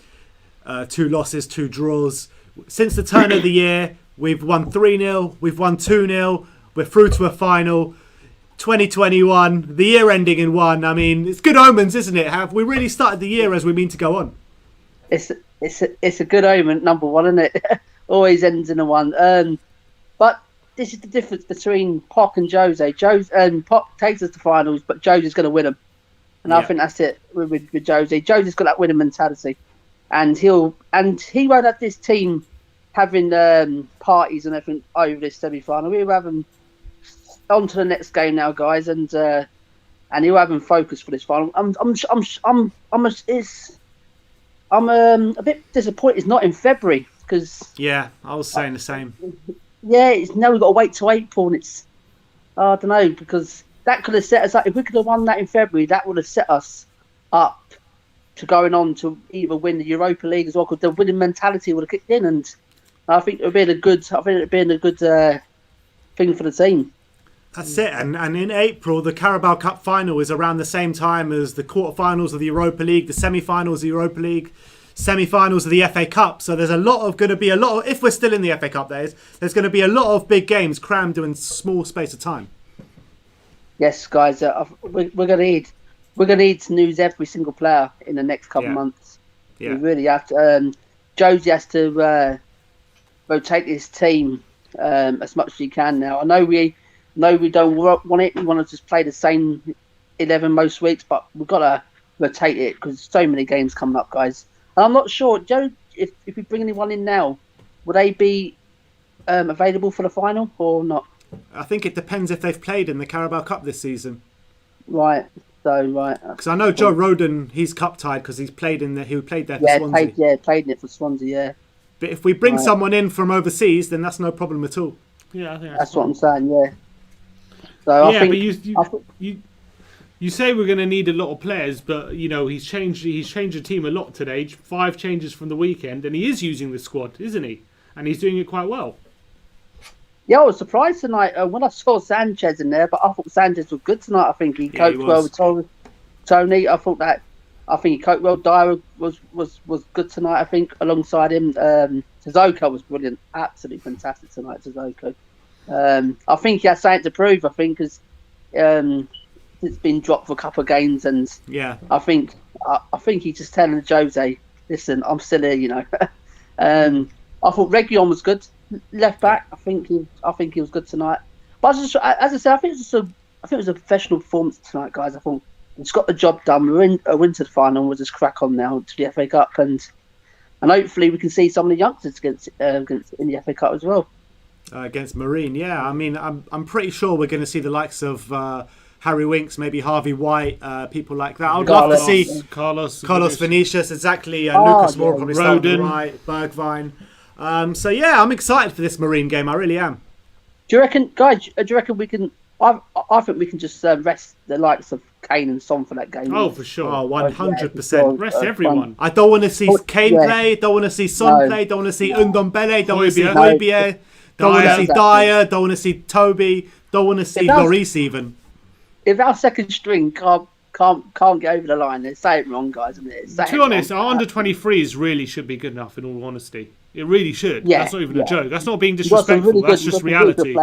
S1: losses, 2 draws. Since the turn of the year, we've won 3-0, we've won 2-0, we're through to a final. 2021, the year ending in one. I mean, it's good omens, isn't it? Have we really started the year as we mean to go on?
S13: It's a good omen, number one, isn't it? Always ends in a one. But this is the difference between Poch and Jose. Poch takes us to finals, but Jose's going to win them. And I think that's it with Jose. Jose's got that winning mentality, and he won't have this team having parties and everything over this semi-final. We'll have them on to the next game now, guys, and he'll have them focused for this final. I'm a bit disappointed it's not in February because
S1: I was saying the same.
S13: Yeah, it's now we've got to wait till April, and it's I don't know, because that could have set us up. If we could have won that in February, that would have set us up to going on to either win the Europa League as well, because the winning mentality would have kicked in, and I think it would have been a good. Thing for the team.
S1: That's it, and in April the Carabao Cup final is around the same time as the quarterfinals of the Europa League, the semi-finals of the Europa League, semi-finals of the FA Cup. So there's going to be a lot of, if we're still in the FA Cup, there's going to be a lot of big games crammed in small space of time.
S13: Yes, guys, we're going to need to lose every single player in the next couple of months. Yeah. We really have to. Josie has to rotate his team as much as he can now. I know we don't want it. We want to just play the same 11 most weeks, but we've got to rotate it because there's so many games coming up, guys. And I'm not sure, Joe, if we bring anyone in now, will they be available for the final or not?
S1: I think it depends if they've played in the Carabao Cup this season.
S13: Right. Right.
S1: Because I know Joe Rodon, he's cup tied because he played there for Swansea.
S13: Played in it for Swansea, yeah.
S1: But if we bring someone in from overseas, then that's no problem at all.
S2: Yeah, I think
S13: that's what I'm saying, yeah. So I think,
S2: but you say we're going to need a lot of players, but he's changed the team a lot today. 5 changes from the weekend, and he is using the squad, isn't he? And he's doing it quite well.
S13: Yeah, I was surprised tonight when I saw Sanchez in there, but I thought Sanchez was good tonight. I think he coped well with Tony. I think he coped well. Dyer was good tonight. I think alongside him, Sissoko was brilliant, absolutely fantastic tonight. Sissoko. I think he has something to prove. I think because it's been dropped for a couple of games, and I think he's just telling Jose, "Listen, I'm still here." I thought Reguilon was good. Left back, I think he was good tonight. But as I said, I think it was a professional performance tonight, guys. I thought it's got the job done. We're in a winter final. We'll just crack on now to the FA Cup, and hopefully we can see some of the youngsters against in the FA Cup as well.
S1: Against Marine, yeah. I mean, I'm pretty sure we're going to see the likes of Harry Winks, maybe Harvey White, people like that. I would love to see Carlos Vinicius, exactly. Lucas Moura probably starting right, Bergwijn. So yeah, I'm excited for this Marine game. I really am.
S13: Do you reckon, guys? Do you reckon we can? I think we can just rest the likes of Kane and Son for that game.
S2: Oh, for sure.
S1: 100%.
S2: Rest everyone.
S1: I don't want to see Kane play. Don't want to see Son play. Don't want to see Ndombele. Don't want to see Højbjerg. Don't want to see Dyer. Don't want to see Toby. Don't want to see Lloris even.
S13: If our second string can't get over the line, then say it wrong, guys. To
S2: be honest, our under-23s really should be good enough. In all honesty, it really should. Yeah, that's not even a joke. That's not being disrespectful. Really that's just reality.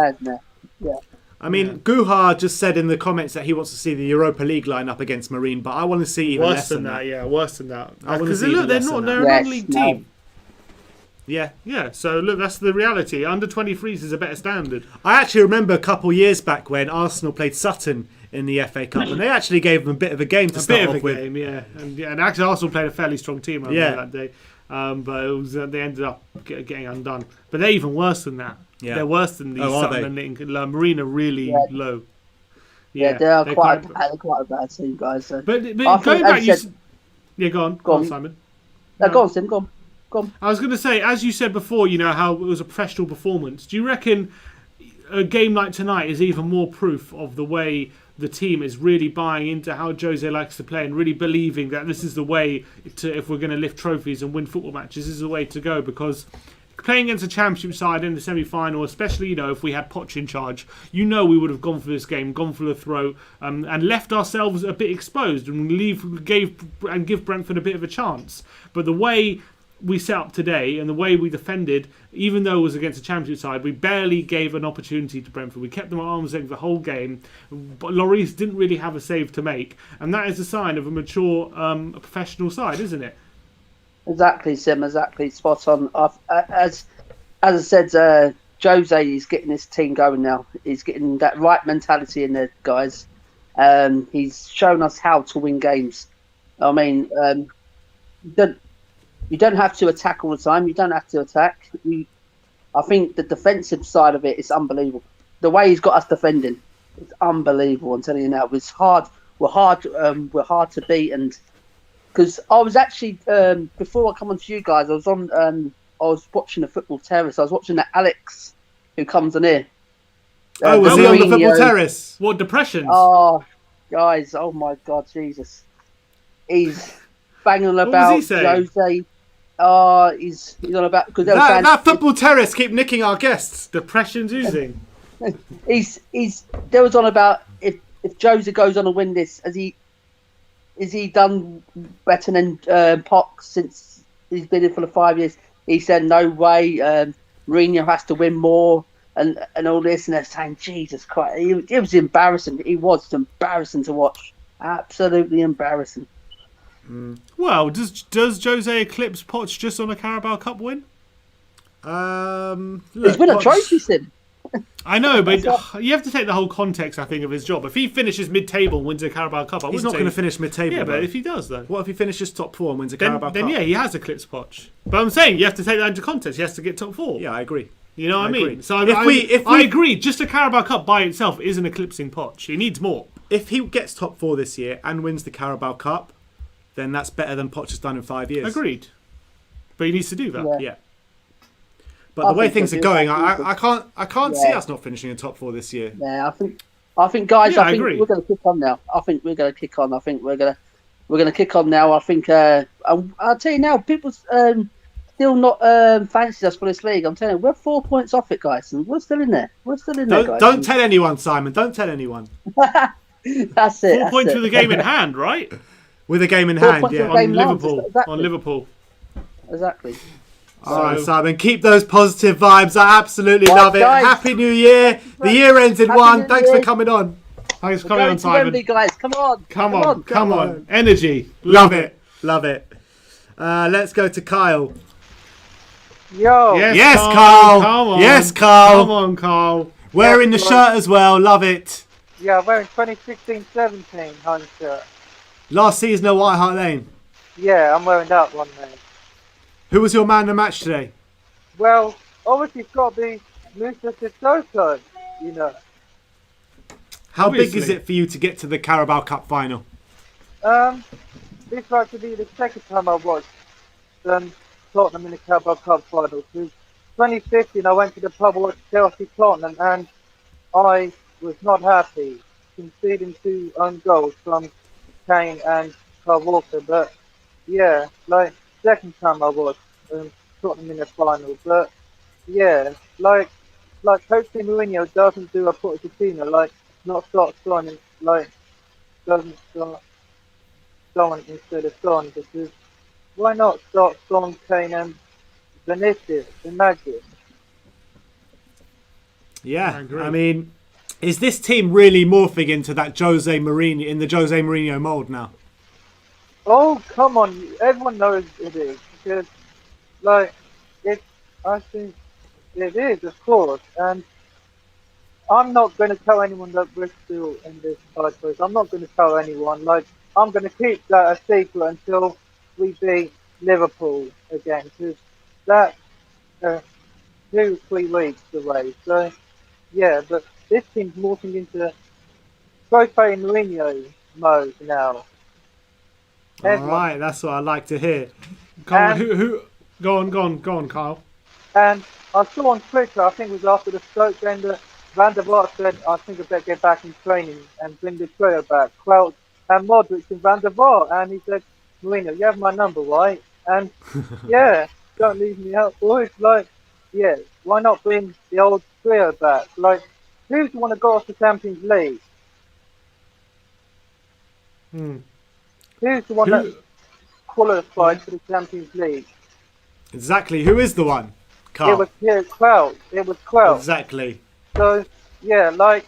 S13: Yeah.
S1: I mean, Guha just said in the comments that he wants to see the Europa League lineup against Marine, but I want to see even less than that.
S2: Yeah, worse than that.
S1: Because
S2: they're an non-league team.
S1: Yeah.
S2: So look, that's the reality. Under 23s is a better standard.
S1: I actually remember a couple years back when Arsenal played Sutton in the FA Cup, and they actually gave them a bit of a game to start off with.
S2: And actually Arsenal played a fairly strong team that day. But it was, they ended up getting undone. But they're even worse than that. Yeah. They're worse than these Sutton and Lincoln. Marine are really low.
S13: Yeah, they're quite a bad team, guys. So.
S2: But going back, go on, Simon.
S13: Go on, Sim. Go on.
S2: I was going to say, as you said before, how it was a professional performance. Do you reckon a game like tonight is even more proof of the way the team is really buying into how Jose likes to play and really believing that this is the way to, if we're going to lift trophies and win football matches, this is the way to go? Because playing against a championship side in the semi-final, especially if we had Poch in charge, we would have gone for this game, gone for the throat, and left ourselves a bit exposed and give Brentford a bit of a chance. But the way we set up today and the way we defended, even though it was against a championship side, we barely gave an opportunity to Brentford. We kept them at arm's length the whole game, but Lloris didn't really have a save to make, and that is a sign of a mature, professional side, isn't it?
S13: Exactly, Sim. Exactly, spot on. As I said, Jose is getting this team going now. He's getting that right mentality in there, guys. He's shown us how to win games. I mean, you don't have to attack all the time. You don't have to attack. I think the defensive side of it is unbelievable. The way he's got us defending, it's unbelievable. I'm telling you now, it's hard. We're hard to beat. And because I was actually before I come on to you guys, I was watching the Football Terrace. I was watching that Alex who comes on here.
S1: Was he on the Football Terrace?
S2: What, depressions?
S13: Oh, guys! Oh my God, Jesus! He's banging about Jose. Oh, he's on about because
S1: that Football Terrace keep nicking our guests.
S2: Depression's oozing.
S13: There was on about if Jose goes on to win this, has he done better than Poch since he's been in for the 5 years? He said no way. Mourinho has to win more and all this, and they're saying Jesus Christ, it was embarrassing. It was embarrassing to watch. Absolutely embarrassing.
S2: Well, does Jose eclipse Poch just on a Carabao Cup win?
S13: He's won a trophy, Sim.
S2: I know, but you have to take the whole context, I think, of his job. If he finishes mid-table and wins a Carabao Cup,
S1: he's not going to finish mid-table.
S2: Yeah, but if he does, though.
S1: What if he finishes top 4 and wins a Carabao Cup?
S2: Then yeah, he has eclipsed Poch. But I'm saying you have to take that into context. He has to get top 4.
S1: Yeah, I agree.
S2: You know what I mean?
S1: Agree.
S2: So I agree. Just a Carabao Cup by itself isn't eclipsing Poch. He needs more.
S1: If he gets top 4 this year and wins the Carabao Cup, then that's better than Poch has done in 5 years.
S2: Agreed. But he needs to do that.
S1: Yeah. But the way things are going, I can't see us not finishing in top 4 this year.
S13: Yeah, I think guys, I think we're going to kick on now. I think we're going to kick on. I think we're going to kick on now. I think I'll tell you now, people still not fancy us for this league. I'm telling you, we're 4 points off it, guys, and we're still in there. Guys.
S1: Don't tell anyone, Simon. Don't tell anyone.
S13: That's it.
S2: 4 points with a game in hand, right?
S1: With a game in hand, yeah.
S2: On Liverpool.
S13: Exactly.
S2: On Liverpool.
S13: Exactly.
S1: All right, Simon, keep those positive vibes. I absolutely love it.
S13: Guys.
S1: Happy New Year. The year ends in one. Thanks for coming on.
S2: Thanks for coming on, Simon.
S13: Wembley, guys. Come on.
S2: Energy.
S1: Love it. Let's go to Kyle.
S10: Yo.
S1: Yes, Carl.
S2: Come on.
S1: Yes, Carl.
S2: Come on, Carl.
S1: Wearing the shirt as well. Love it.
S10: Yeah, I'm wearing 2016-17 home shirt.
S1: Last season at White Hart Lane.
S10: Yeah, I'm wearing that one, mate.
S1: Who was your man of the match today?
S10: Well, obviously it's got to be Mr. Sissoko, you know.
S1: How big is it for you to get to the Carabao Cup final?
S10: This like to be the second time I watched Tottenham in the Carabao Cup final. 2015, I went to the pub watch Chelsea Tottenham, and I was not happy conceding 2 own goals from Kane and Kyle Walker. But yeah, like second time I watched Tottenham in the final. But yeah, like Coach Mourinho doesn't do a Pochettino, like not start Son, like doesn't start Son instead of Son, because why not start Son, Kane and Vinicius, the Magic?
S1: Yeah, I mean, is this team really morphing into that Jose Mourinho mold now?
S10: Oh, come on. Everyone knows it is. Because, like, I think it is, of course. And I'm not going to tell anyone that we're still in this tight race. I'm not going to tell anyone. Like, I'm going to keep that a secret until we beat Liverpool again. Because that's 2 or 3 weeks away. So, yeah, but this team's morphing into Jose Mourinho mode now.
S1: All right, that's what I like to hear.
S2: Go on, Kyle.
S10: And I saw on Twitter, I think it was after the Stoke game, that Van der Vaart said, I think I better get back in training and bring the trio back. Crouch and Modric and Van der Vaart. And he said, Mourinho, you have my number, right? And yeah, don't leave me out, boys. Like, yeah, why not bring the old trio back? Like, who's want to go off the Champions League? Who's the one that qualified for the Champions League?
S1: Exactly. Who is the one? Carl.
S10: It was Kraut. It was Kraut.
S1: Exactly.
S10: So yeah, like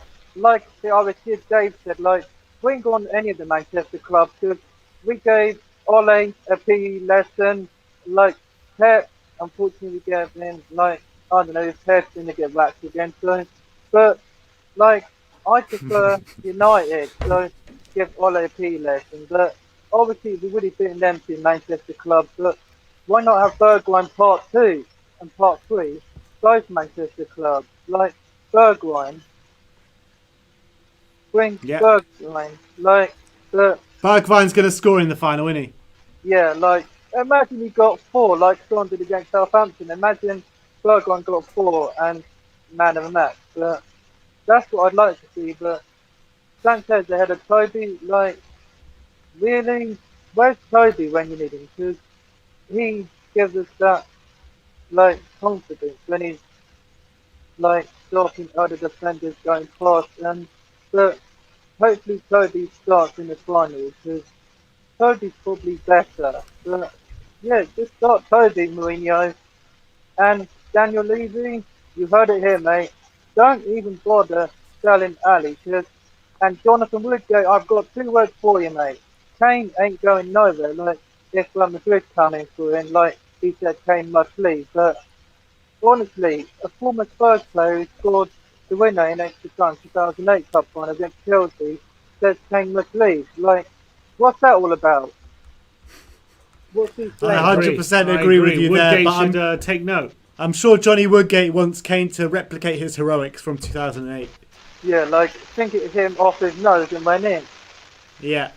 S10: the other kid Dave said, like we ain't gone any of the Manchester clubs because we gave Ole a PE lesson, like Pep. Unfortunately, we gave him like I don't know, his head's gonna get whacked again soon. But like I prefer United, so give Ole a PE lesson. But obviously, we would have beaten them to Manchester clubs. But why not have Bergwijn Part 2 and Part 3, both Manchester clubs? Like Bergwijn, bring
S1: Yeah.
S10: Bergwijn, like the
S1: Bergwijn's going to score in the final, isn't he?
S10: yeah, like imagine he got 4, like Son did against Southampton. Imagine Bergwijn got 4 and man of the match. But that's what I'd like to see. But Sanchez ahead of Toby, like really, where's Toby when you need him? Because he gives us that like confidence when he's like stopping other defenders going past. And but hopefully Toby starts in the final because Toby's probably better. But yeah, just start Toby, Mourinho. And Daniel Levy, you heard it here, mate. Don't even bother selling Ali. And Jonathan Woodgate, I've got 2 words for you, mate. Kane ain't going nowhere. Like, if Real Madrid coming for him, like he said, Kane must leave. But honestly, a former Spurs player who scored the winner in extra time 2008 Cup final against Chelsea says Kane must leave. Like, what's that all about? What's he saying?
S1: I 100% agree with you
S2: Woodgate
S1: there. But
S2: should take note.
S1: I'm sure Johnny Woodgate wants Kane to replicate his heroics from 2008.
S10: Yeah, like, think it him off his nose and went in.
S1: Yeah.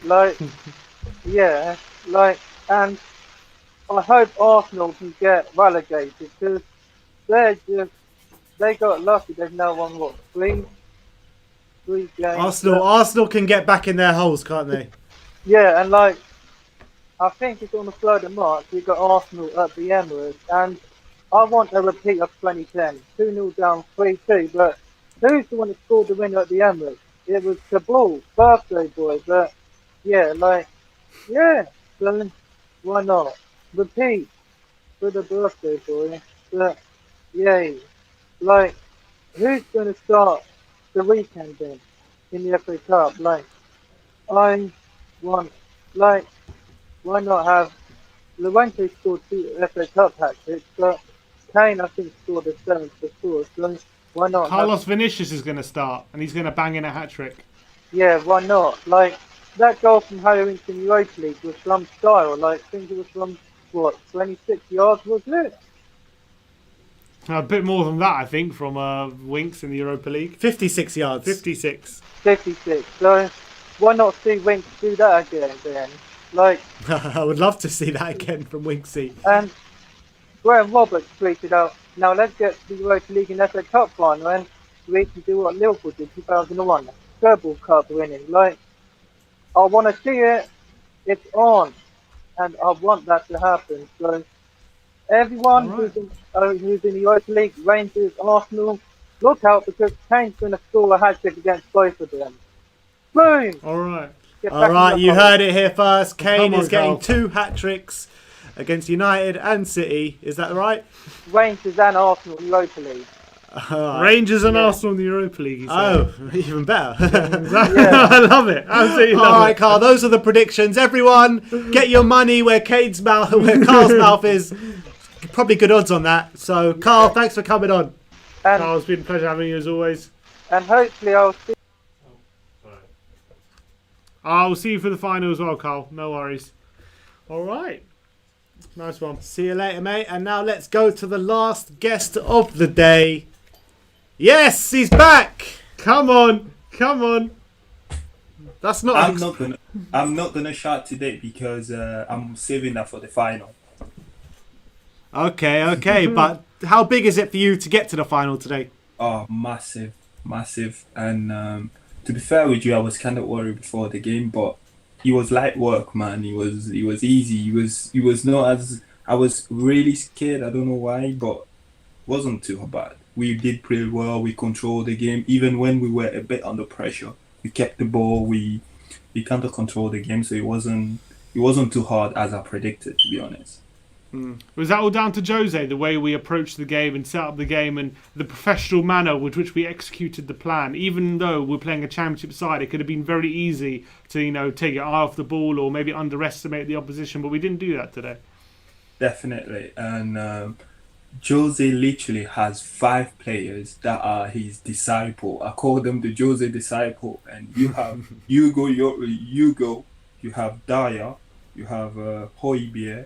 S10: Like, yeah, like, and I hope Arsenal can get relegated because they got lucky. There's no one, what, three games.
S1: Arsenal can get back in their holes, can't they?
S10: Yeah, and like, I think it's on the 3rd of March, we got Arsenal at the Emirates, and I want a repeat of 2010. 2-0 down, 3-2, but who's the one that scored the winner at the Emirates? It was Kabul, birthday boy, but yeah, like, yeah, so why not? Repeat for the birthday boy, but yay. Like, who's going to start the weekend then in the FA Cup? Like, I want, like, why not have Lewandowski scored 2 FA Cup hat-tricks, but Kane, I think, scored the 7th before, so why not?
S2: Carlos Vinicius is going to start, and he's going to bang in a hat-trick.
S10: Yeah, why not? Like, that goal from Harry in Europa League was from style. Like, I think it was from, what, 26 yards, wasn't it?
S2: A bit more than that, I think, from Winks in the Europa League.
S1: 56 yards.
S2: 56.
S10: 56. So, why not see Winks do that again then? Like,
S1: I would love to see that again from Winksy.
S10: And Graham Roberts tweeted out, now let's get to the Europa League and FA Cup final and we can do what Liverpool did 2001. Treble Cup winning. Like, I want to see it. It's on. And I want that to happen. So, everyone who's in the Europa League, Rangers, Arsenal, look out because Kane's going to score a hat-trick against both of them. Boom!
S2: All right.
S1: All right, you heard it here first. Kane is getting
S2: Carl.
S1: 2 hat-tricks against United and City. Is that right?
S10: Rangers and Arsenal in Europa League.
S2: Rangers and Arsenal in the Europa League. He said.
S1: Oh, even better.
S2: I love it. Absolutely love
S1: All right, Carl, those are the predictions. Everyone, get your money where Carl's mouth is. Probably good odds on that. So, Carl, thanks for coming on.
S10: And,
S2: Carl, it's been a pleasure having you as always.
S10: And hopefully I'll see.
S2: I'll see you for the final as well, Carl. No worries. All right. Nice one.
S1: See you later, mate. And now let's go to the last guest of the day. Yes, he's back.
S2: Come on. Come on.
S1: That's not.
S14: I'm not gonna shout today because I'm saving that for the final.
S1: Okay. But how big is it for you to get to the final today?
S14: Oh, massive. And to be fair with you, I was kind of worried before the game, but he was light work, man. He was easy. He was not as. I was really scared. I don't know why, but wasn't too bad. We did pretty well. We controlled the game, even when we were a bit under pressure. We kept the ball. We kind of controlled the game, so it wasn't too hard as I predicted, to be honest.
S2: Was that all down to Jose, the way we approached the game and set up the game and the professional manner with which we executed the plan? Even though we're playing a championship side, it could have been very easy to, take your eye off the ball or maybe underestimate the opposition, but we didn't do that today.
S14: Definitely. And Jose literally has 5 players that are his disciple. I call them the Jose disciple. And you have Hugo, you have Dyer, you have Højbjerg,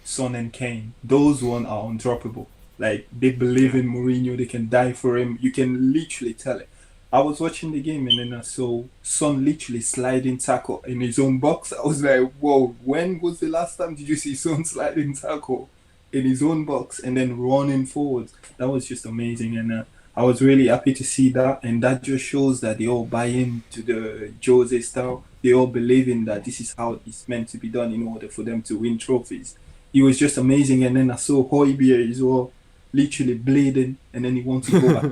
S14: Son and Kane. Those one are undroppable. Like, they believe in Mourinho, they can die for him. You can literally tell it. I was watching the game and then I saw Son literally sliding tackle in his own box. I was like, whoa, when was the last time did you see Son sliding tackle in his own box and then running forward? That was just amazing. And I was really happy to see that. And that just shows that they all buy into the Jose style. They all believe in that this is how it's meant to be done in order for them to win trophies. It was just amazing. And then I saw Højbjerg as well, literally bleeding, and then he wanted to go back.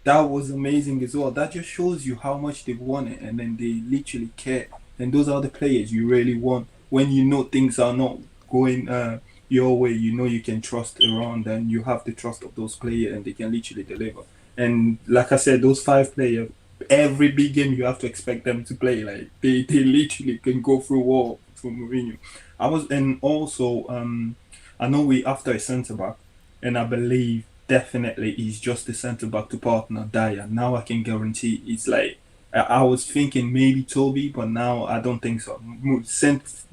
S14: That was amazing as well. That just shows you how much they want it, and then they literally care. And those are the players you really want. When you know things are not going your way, you know you can trust around, and you have the trust of those players, and they can literally deliver. And like I said, those 5 players, every big game you have to expect them to play. Like they literally can go through wall for Mourinho. I know we after a centre back, and I believe definitely he's just the centre back to partner Dyer. Now I can guarantee it's like I was thinking maybe Toby, but now I don't think so.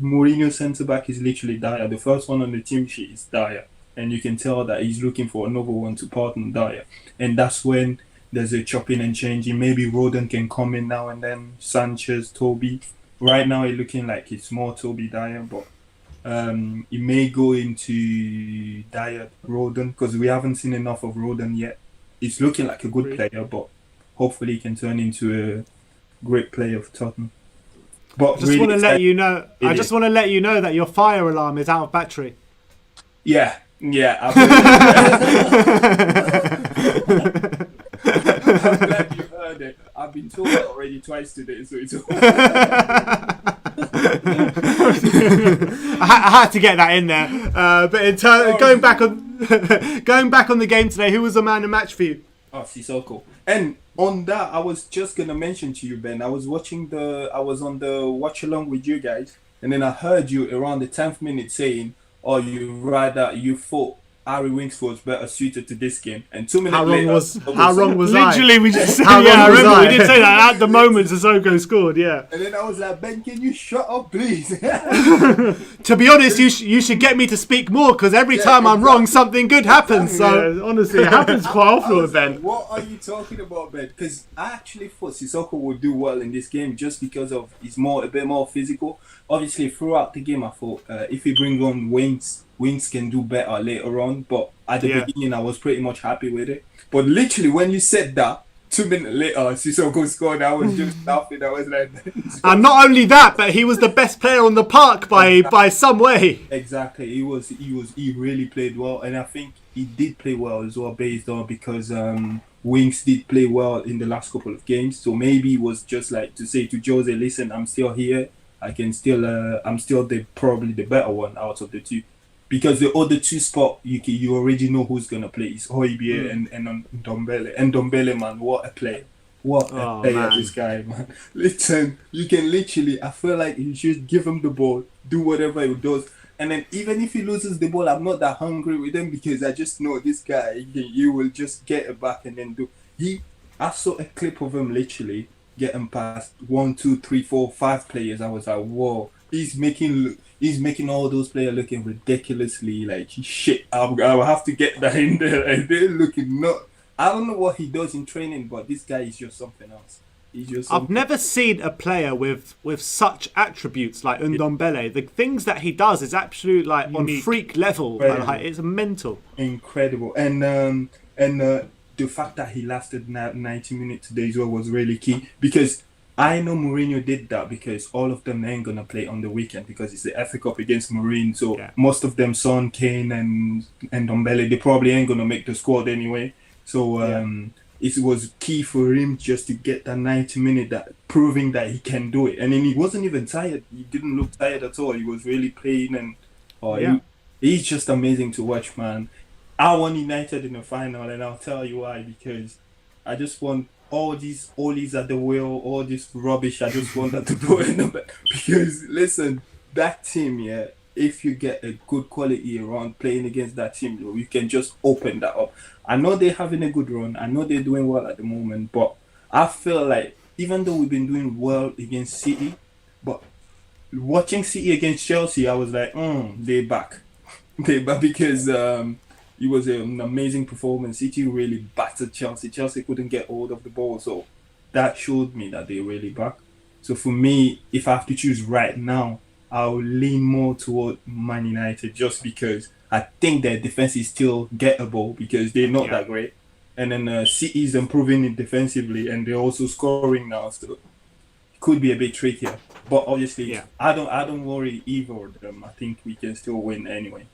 S14: Mourinho centre back is literally Dyer. The first one on the team sheet is Dyer, and you can tell that he's looking for another one to partner Dyer, and that's when there's a chopping and changing. Maybe Roden can come in now and then. Sanchez, Toby. Right now it's looking like it's more Toby Dyer, but it may go into Dyer Roden because we haven't seen enough of Roden yet. He's looking like a good player, but hopefully he can turn into a great player for Tottenham. But
S1: I just want to let you know. I just want to let you know that your fire alarm is out of battery.
S14: Yeah. I'm glad you heard it. I've been told that already twice today, so it's
S1: I had to get that in there. But in going back on the game today, who was the man of the match for you?
S14: Oh, Sissoko. And on that, I was just gonna mention to you, Ben. I was on the watch along with you guys, and then I heard you around the 10th minute saying, "Oh, you thought Harry Winks was better suited to this game." And 2 minutes later,
S1: how wrong was I?
S2: Literally, we just said,
S1: I remember
S2: we did say that at the moment Sissoko scored, yeah.
S14: And then I was like, Ben, can you shut up, please?
S1: To be honest, you should get me to speak more because every time I'm wrong, something good happens. So
S2: yeah, honestly, it happens quite often with Ben.
S14: What are you talking about, Ben? Because I actually thought Sissoko would do well in this game just because of he's a bit more physical. Obviously, throughout the game, I thought if he brings on Winks can do better later on. But at the beginning, I was pretty much happy with it. But literally, when you said that, 2 minutes later, Sissoko scored. I was just laughing. I was like,
S1: and not only that, but he was the best player on the park by some way.
S14: Exactly, he really played well, and I think he did play well as well, based on because Winks did play well in the last couple of games. So maybe it was just like to say to Jose, listen, I'm still here. I'm still probably the better one out of the two. Because the other two spot, you already know who's going to play. It's Højbjerg and Ndombele. And Ndombele, man, what a player. What a player, man. This guy, man. Listen, you can literally, I feel like you should give him the ball, do whatever he does. And then even if he loses the ball, I'm not that hungry with him because I just know this guy, he will just get it back and then do. I saw a clip of him literally getting past 1, 2, 3, 4, 5 players. I was like, whoa, he's making all those players looking ridiculously like shit. I'll have to get that in there. And they're looking not. I don't know what he does in training, but this guy is just something else.
S1: I've never seen a player with such attributes like Ndombele. The things that he does is absolute like unique. On freak level. Like, it's mental.
S14: Incredible. And the fact that he lasted 90 minutes today as well was really key because I know Mourinho did that because all of them ain't gonna play on the weekend because it's the FA Cup against Marine. So most of them, Son, Kane, and Ndombele, they probably ain't gonna make the squad anyway. So it was key for him just to get that 90 minute, that proving that he can do it. And then he wasn't even tired. He didn't look tired at all. He was really playing and He's just amazing to watch, man. I want United in the final, and I'll tell you why. Because I just want all these ollies at the wheel, all this rubbish. I just want that to go in the back. Because listen, that team, yeah. If you get a good quality around playing against that team, you can just open that up. I know they're having a good run. I know they're doing well at the moment, but I feel like even though we've been doing well against City, but watching City against Chelsea, I was like, they're back. They're back because it was an amazing performance. City really battered Chelsea. Chelsea couldn't get hold of the ball, so that showed me that they're really back. So for me, if I have to choose right now, I'll lean more toward Man United just because I think their defense is still gettable because they're not that great. And then City is improving it defensively and they're also scoring now, so it could be a bit trickier. But obviously, I don't worry either of them. I think we can still win anyway.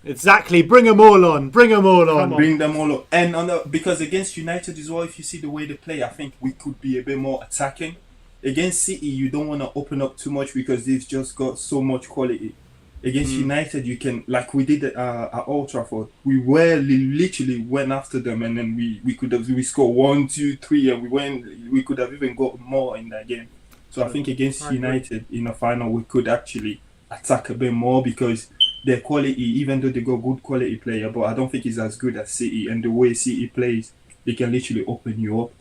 S1: Exactly. Bring them all on. Bring them all on.
S14: Bring them all on. And because against United as well, if you see the way they play, I think we could be a bit more attacking. Against City, you don't want to open up too much because they've just got so much quality. Against United, you can, like we did at Old Trafford, we literally went after them, and then we scored 1, 2, 3, and we could have even got more in that game. So I think against United in the final, we could actually attack a bit more because their quality, even though they got good quality player, but I don't think it's as good as City. And the way City plays, they can literally open you up.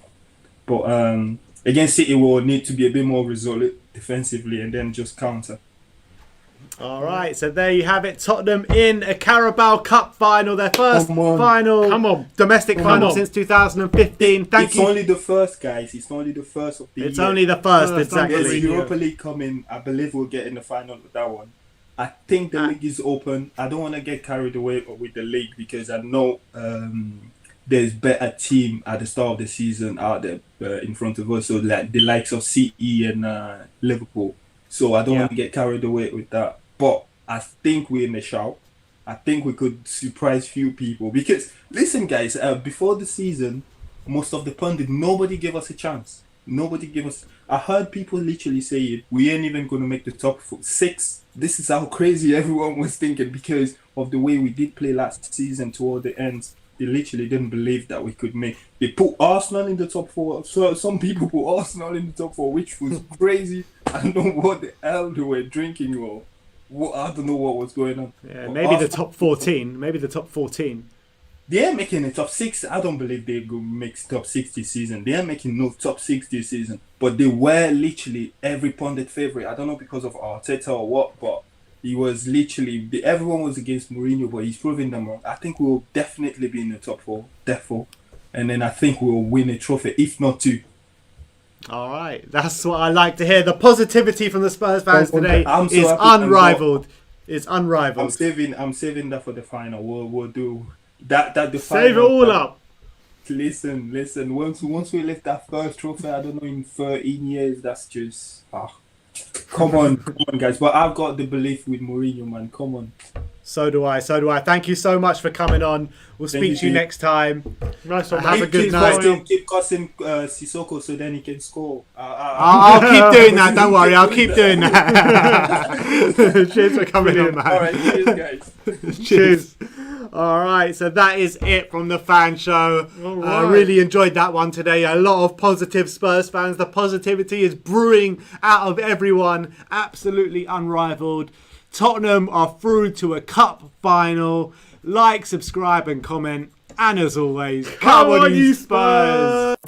S14: But against City, we'll need to be a bit more resolute defensively and then just counter.
S1: All right, so there you have it. Tottenham in a Carabao Cup final, their first final domestic final since 2015.
S14: It's only the first, guys. It's only the first of the year.
S1: It's only the first, exactly.
S14: There's Europa League coming. I believe we'll get in the final with that one. I think the league is open. I don't want to get carried away with the league because I know there's better team at the start of the season out there in front of us. So like the likes of City and Liverpool. So I don't want to get carried away with that. But I think we're in the shout. I think we could surprise few people. Because, listen guys, before the season, most of the pundits, nobody gave us a chance. Nobody gave us... I heard people literally say it. We ain't even going to make the top 6. This is how crazy everyone was thinking because of the way we did play last season toward the end. They literally didn't believe that we could make... They put Arsenal in the top 4. So some people put Arsenal in the top 4, which was crazy. I don't know what the hell they were drinking or... I don't know what was going on.
S1: Yeah, maybe the top 14. Maybe the top 14.
S14: They're making the top 6. I don't believe they go make top 6 this season. They are making no top 6 this season. But they were literally every pundit favorite. I don't know because of Arteta or what, but he was literally... Everyone was against Mourinho, but he's proving them wrong. I think we'll definitely be in the top 4. Defo. And then I think we'll win a trophy, if not 2.
S1: All right, that's what I like to hear. The positivity from the Spurs fans today is unrivaled. It's unrivaled.
S14: I'm saving that for the final. We'll do that. The
S2: save
S14: final,
S2: it all up.
S14: Listen. Once we lift that first trophy, I don't know, in 13 years, that's just come on, guys. But I've got the belief with Mourinho, man. Come on.
S1: So do I. Thank you so much for coming on. We'll speak to you next time.
S2: Nice one.
S1: Have a good night.
S14: Keep cussing Sissoko so then he can score.
S1: I'll keep doing that. Don't worry. I'll keep doing that. Cheers for coming on, man.
S14: All right, cheers, guys.
S1: Cheers. All right, so that is it from the fan show. I really enjoyed that one today. A lot of positive Spurs fans. The positivity is brewing out of everyone. Absolutely unrivaled. Tottenham are through to a cup final. Like, subscribe and comment. And as always, come on you Spurs!